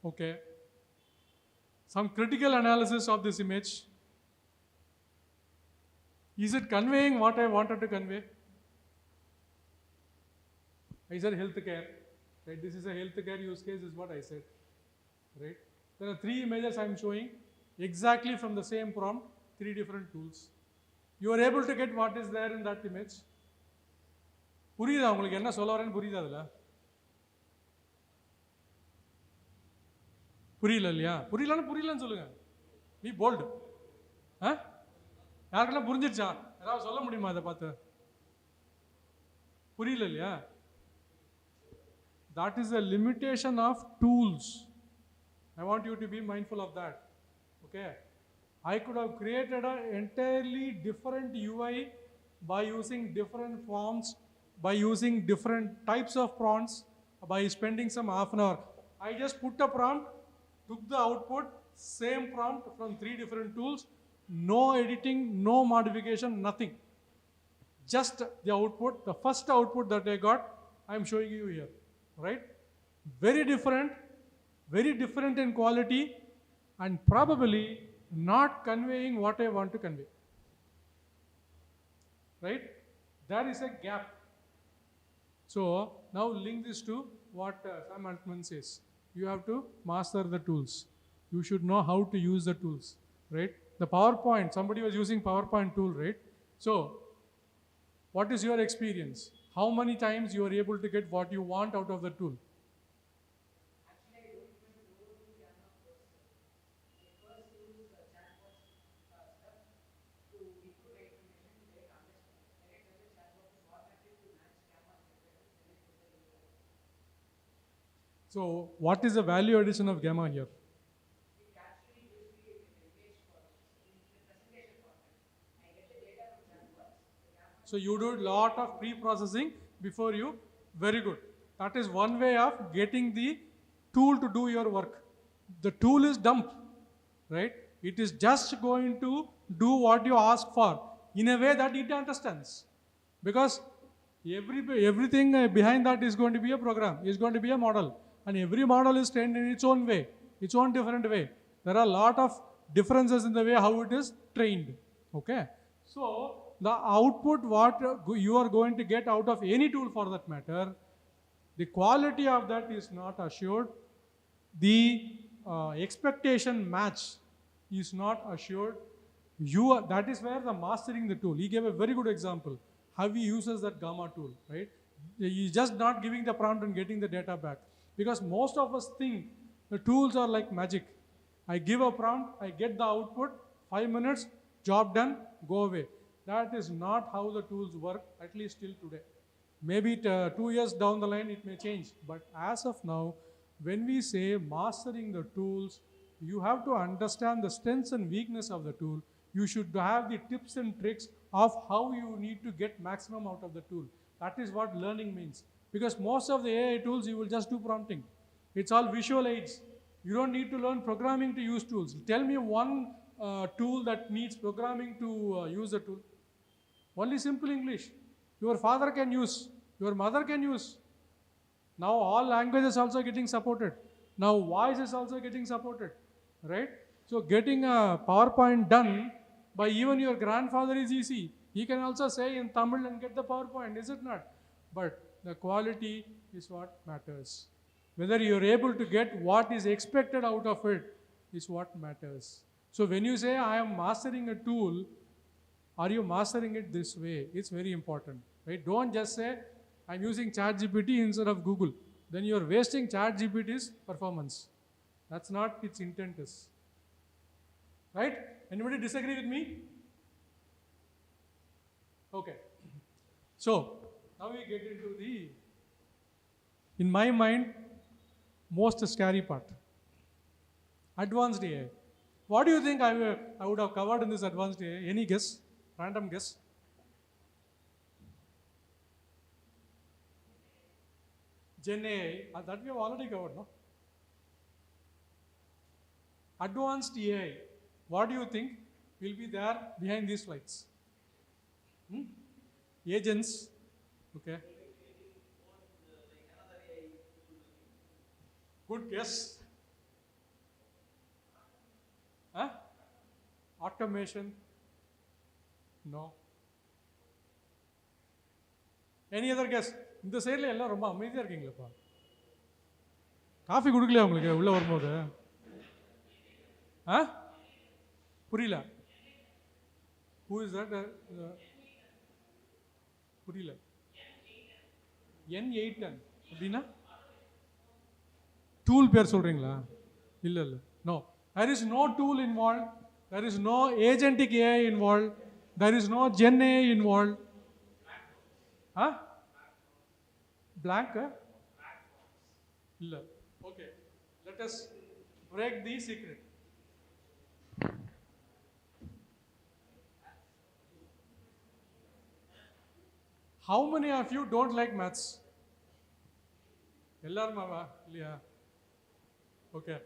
Okay. Some critical analysis of this image. Is it conveying what I wanted to convey? I said healthcare, right? This is a healthcare use case, is what I said, right? There are three images I am showing exactly from the same prompt, three different tools. You are able to get what is there in that image. புரியுதா உங்களுக்கு என்ன சொல்ல வரேன்னு புரியுதா அதுல? புரியல இல்லையா? புரியலன்னு சொல்லுங்க. Be bold. யாருக்கெல்லாம் புரிஞ்சிருச்சா? யாராவது சொல்ல முடியுமா அதை பார்த்து? புரியல இல்லையா? That is the limitation of tools. I want you to be mindful of that. Okay? I could have created an entirely different UI by using different forms, by using different types of prompts, by spending some half an hour. I just put a prompt, took the output, same prompt from three different tools, no editing, no modification, nothing. Just the output, the first output that I got, I am showing you here, right? Very different in quality, and probably not conveying what I want to convey, right? There is a gap. So now link this to what Sam Altman says. You have to master the tools. You should know how to use the tools, right? The PowerPoint, somebody was using PowerPoint tool, right? So what is your experience? How many times you are able to get what you want out of the tool? Actually, I don't even know the Gamma first. I first use chatbot stuff to input the information to get understand. When I tell the chatbot to format it to match Gamma template, then I put the UI. So what is the value addition of Gamma here? It actually gives me an image for in the presentation format. I get the data from chatbots. The Gamma. So you do a lot of pre-processing before you, very good. That is one way of getting the tool to do your work. The tool is dumb, right? It is just going to do what you ask for in a way that it understands. Because everything behind that is going to be a program, is going to be a model. And every model is trained in its own way, its own different way. There are a lot of differences in the way how it is trained, okay? So the output what you are going to get out of any tool for that matter, the quality of that is not assured. The expectation match is not assured. That is where the mastering the tool. He gave a very good example, how he uses that Gamma tool, right? He's just not giving the prompt and getting the data back. Because most of us think the tools are like magic. I give a prompt, I get the output, 5 minutes, job done, go away. That is not how the tools work, at least till today. Maybe 2 years down the line it may change. But as of now, when we say mastering the tools, you have to understand the strengths and weakness of the tool. You should have the tips and tricks of how you need to get maximum out of the tool. That is what learning means. Because most of the AI tools, you will just do prompting. It's all visual aids. You don't need to learn programming to use tools. Tell me one tool that needs programming to use the tool. Only simple English. Your father can use. Your mother can use. Now all languages also getting supported. Now voice is also getting supported, right? So getting a PowerPoint done by even your grandfather is easy. He can also say in Tamil and get the PowerPoint, is it not? But the quality is what matters. Whether you are able to get what is expected out of it is what matters. So when you say I am mastering a tool, are you mastering it this way? It's very important, right? Don't just say I'm using ChatGPT instead of Google. Then you're wasting ChatGPT's performance. That's not its intent is. Right? Anybody disagree with me? Okay. So, now we get into the, in my mind, most scary part. Advanced AI. What do you think I would have covered in this advanced AI? Any guess? Random guess? Gen AI, that we have already covered, no? Advanced AI, what do you think will be there behind these slides? Agents, okay. Good guess. Huh? Automation? No. Any other guess? இந்த சைடில் எல்லாம் ரொம்ப அமைதியாக இருக்கீங்களப்பா. Coffee கொடுக்கலையா உங்களுக்கு உள்ளே வரும்போது? ஆ புரியல. Who is that? புரியல. N810 அப்படின்னா டூல் பேர் சொல்கிறீங்களா? இல்லை இல்லை. No. There is no tool involved. There is no agentic AI involved. There is no Gen AI involved. Huh? Blank? Illa. Okay. Let us break the secret. How many of you don't like maths? Ellarum ava illaya? Okay.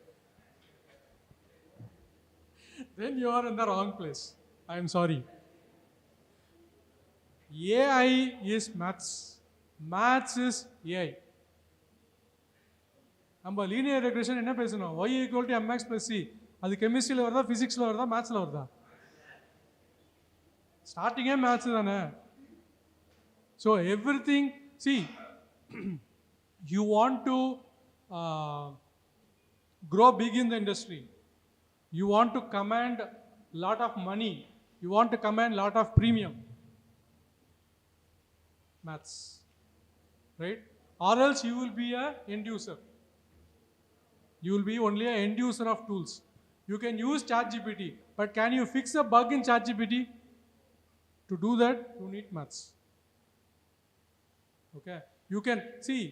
Then you are in the wrong place. I am sorry. AI is maths. Maths is AI. நம்ம linear regression என்ன பேசணும்? y equal to mx + c. அது கெமிஸ்ட்ரியில் வருதா, ஃபிசிக்ஸில் வருதா, மேத்ஸில் வருதா? ஸ்டார்டிங்கே maths தானே. So every thing, C you want to grow big in the industry. You want to command lot of money. You want to command lot of premium. Maths. Right? Or else you will be a end user. You will be only an end user of tools. You can use ChatGPT, but can you fix a bug in ChatGPT? To do that, you need maths. Okay? You can see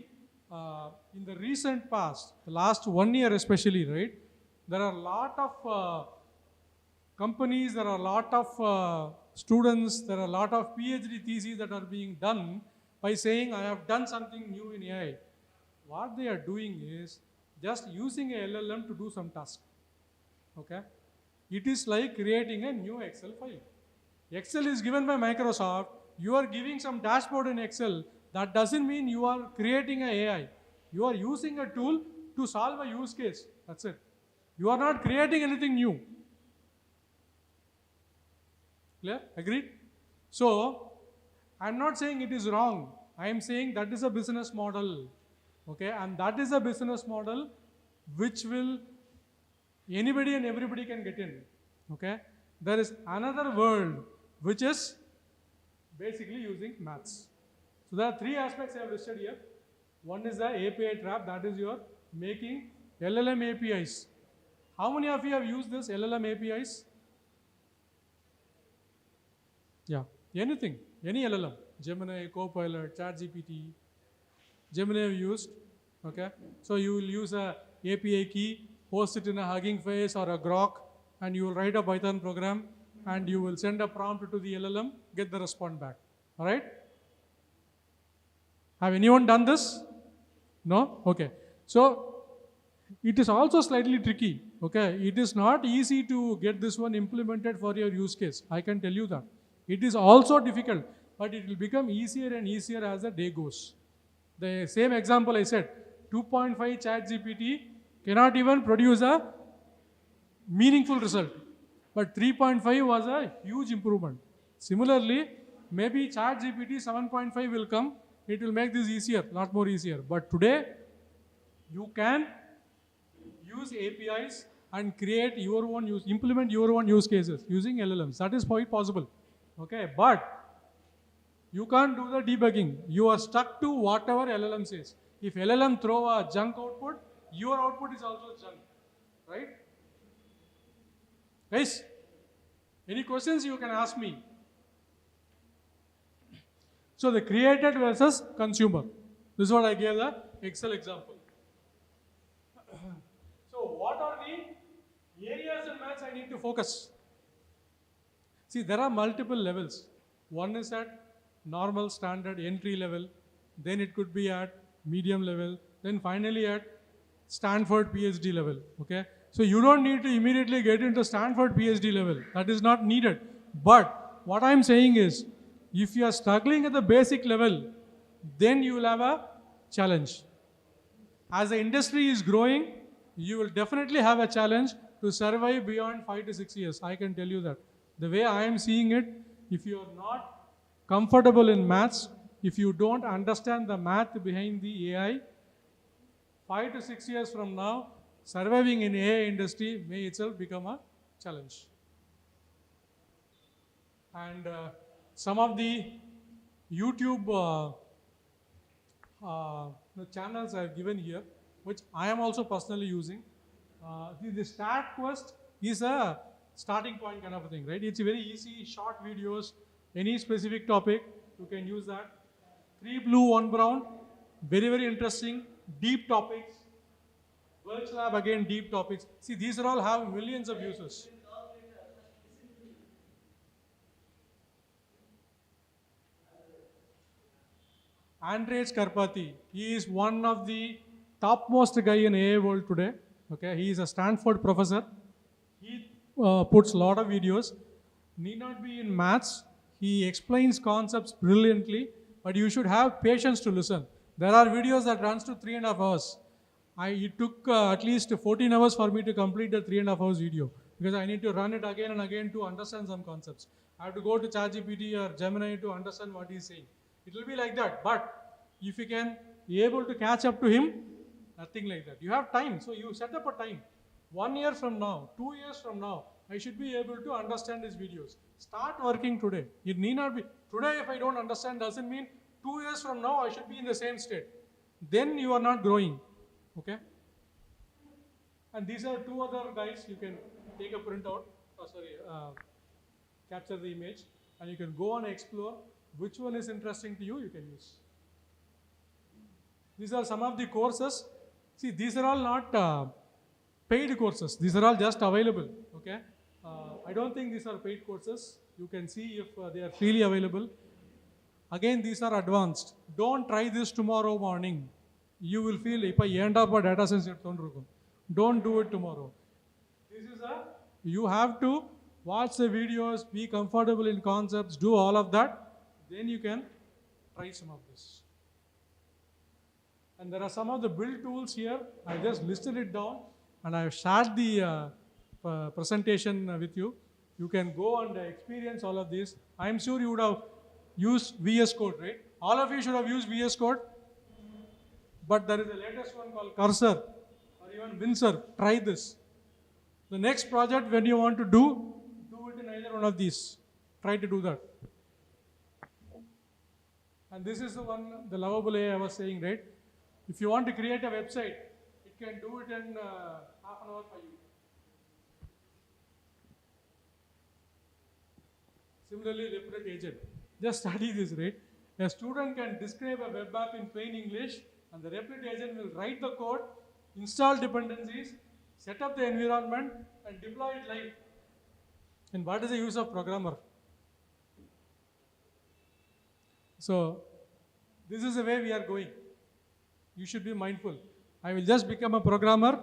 in the recent past, the last 1 year especially, right? There are a lot of companies, there are a lot of students, there are a lot of PhD theses that are being done by saying, I have done something new in AI. What they are doing is just using a LLM to do some task. Okay? It is like creating a new Excel file. Excel is given by Microsoft. You are giving some dashboard in Excel. That doesn't mean you are creating an AI. You are using a tool to solve a use case. That's it. You are not creating anything new. Clear? Agreed? So, I am not saying it is wrong. I am saying that is a business model. Okay? And that is a business model which will anybody and everybody can get in. Okay? There is another world which is basically using maths. So there are 3 aspects I have listed here. One is the API trap, that is your making LLM APIs. How many of you have used this LLM APIs? Yeah, anything, any LLM, Gemini, Copilot, ChatGPT, Gemini have used, okay? So you will use a API key, post it in a Hugging Face or a Grok, and you will write a Python program, and you will send a prompt to the LLM, get the response back, all right? Have anyone done this? No? Okay. So, it is also slightly tricky, okay? It is not easy to get this one implemented for your use case. I can tell you that. It is also difficult. but it will become easier and easier as the day goes. The same example I said, 2.5 chat GPT cannot even produce a meaningful result, but 3.5 was a huge improvement. Similarly, maybe chat GPT 7.5 will come, it will make this easier, lot more easier. But today, you can use APIs and create your own implement your own use cases using LLMs. That is quite possible. Okay, but you can't do the debugging. You are stuck to whatever LLM says. If LLM throw a junk output, your output is also junk, right? Guys, any questions you can ask me. So the created versus consumer. This is what I gave the Excel example. So what are the areas in maths I need to focus? See, there are multiple levels. One is at normal, standard, entry level. Then it could be at medium level. Then finally at Stanford PhD level. Okay. So you don't need to immediately get into Stanford PhD level. That is not needed. But what I'm saying is, if you are struggling at the basic level, then you will have a challenge. As the industry is growing, you will definitely have a challenge to survive beyond 5 to 6 years. I can tell you that. The way I am seeing it, if you are not comfortable in maths, if you don't understand the math behind the AI, 5 to 6 years from now, surviving in AI industry may itself become a challenge. And some of the YouTube the channels I have given here, which I am also personally using. The StatQuest is a starting point kind of a thing, right? It's very easy, short videos, any specific topic, you can use that. 3 blue, 1 brown, very, very interesting, deep topics. Virtual Lab, again, deep topics. See, these are all have millions of users. Andrej Karpathy, he is one of the topmost guy in AI world today. Okay, he is a Stanford professor. He puts a lot of videos. Need not be in maths. He explains concepts brilliantly, but you should have patience to listen. There are videos that runs to 3.5 hours. It took at least 14 hours for me to complete the 3.5 hours video because I need to run it again and again to understand some concepts. I have to go to ChatGPT or Gemini to understand what he's saying. It will be like that, but if you can be able to catch up to him, nothing like that. You have time, so you set up a time. 1 year from now, 2 years from now, I should be able to understand his videos. Start working today. It need not be, today if I don't understand doesn't mean 2 years from now I should be in the same state. Then you are not growing, okay? And these are 2 other guys, you can take a printout, capture the image, and you can go and explore which one is interesting to you, you can use. These are some of the courses. See, these are all not paid courses. These are all just available, okay? I don't think these are paid courses. You can see if they are freely available. Again, these are advanced. Don't try this tomorrow morning. You will feel, if I end up a data science, don't do it tomorrow. This is you have to watch the videos, be comfortable in concepts, do all of that. Then you can try some of this. And there are some of the build tools here. I just listed it down and I have shared the presentation with you. You can go and experience all of this. I am sure you would have used VS Code, right? All of you should have used VS Code. But there is a latest one called Cursor or even Windsor. Try this. The next project when you want to do it in either one of these. Try to do that. And this is the one, the lovable AI I was saying, right? If you want to create a website, it can do it in half an hour for you. Similarly, Replit Agent. Just study this, right? A student can describe a web app in plain English, and the Replit Agent will write the code, install dependencies, set up the environment, and deploy it live. And what is the use of programmer? So, this is the way we are going. You should be mindful. I will just become a programmer.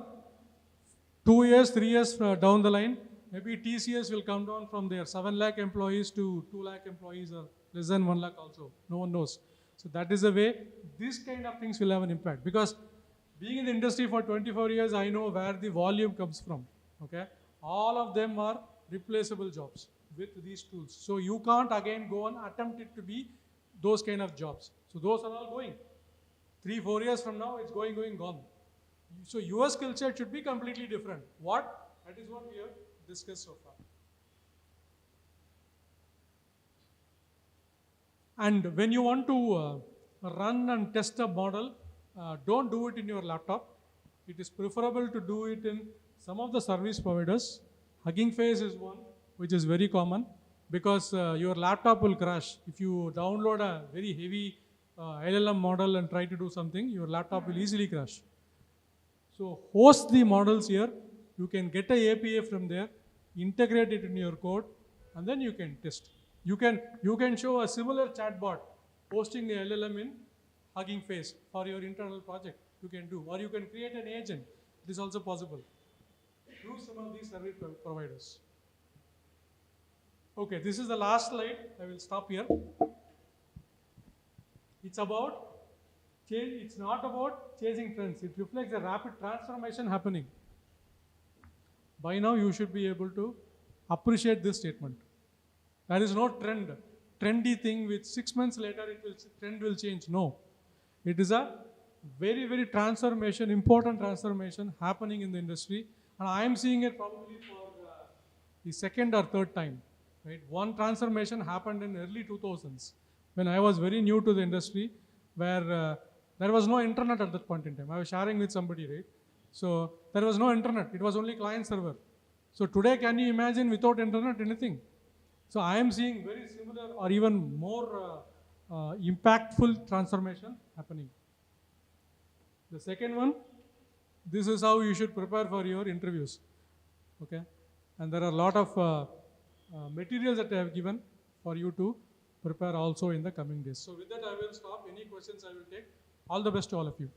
2 years, 3 years down the line, maybe TCS will come down from their 7 lakh employees to 2 lakh employees or less than 1 lakh also. No one knows. So that is the way these kind of things will have an impact. Because being in the industry for 24 years, I know where the volume comes from. Okay, all of them are replaceable jobs with these tools. So you can't again go and attempt it to be those kind of jobs. So those are all going. 3-4 years from now, it's going, gone. So your skill set should be completely different. What? That is what we have discussed so far. And when you want to run and test a model, don't do it in your laptop. It is preferable to do it in some of the service providers. Hugging Face is one, which is very common, because your laptop will crash. If you download a very heavy LLM model and try to do something, your laptop will easily crash. So host the models here. You can get a API from there, integrate it in your code, and then you can test. You can show a similar chatbot hosting the LLM in Hugging Face for your internal project. You can do, or you can create an agent. It is also possible. Use some of these service providers. Okay, this is the last slide. I will stop here. It's about change. It's not about chasing trends. It reflects the rapid transformation happening. By now, you should be able to appreciate this statement. There is no trendy thing which 6 months later trend will change. No, it is a very, very important transformation happening in the industry, and I am seeing it probably for the second or third time. Right? One transformation happened in early 2000s when I was very new to the industry, where there was no internet at that point in time. I was sharing with somebody, right? So there was no internet. It was only client server. So today, can you imagine without internet anything? So I am seeing very similar or even more impactful transformation happening. The second one, this is how you should prepare for your interviews. Okay, and there are a lot of materials that I have given for you to prepare also in the coming days. So with that, I will stop. Any questions I will take. All the best to all of you.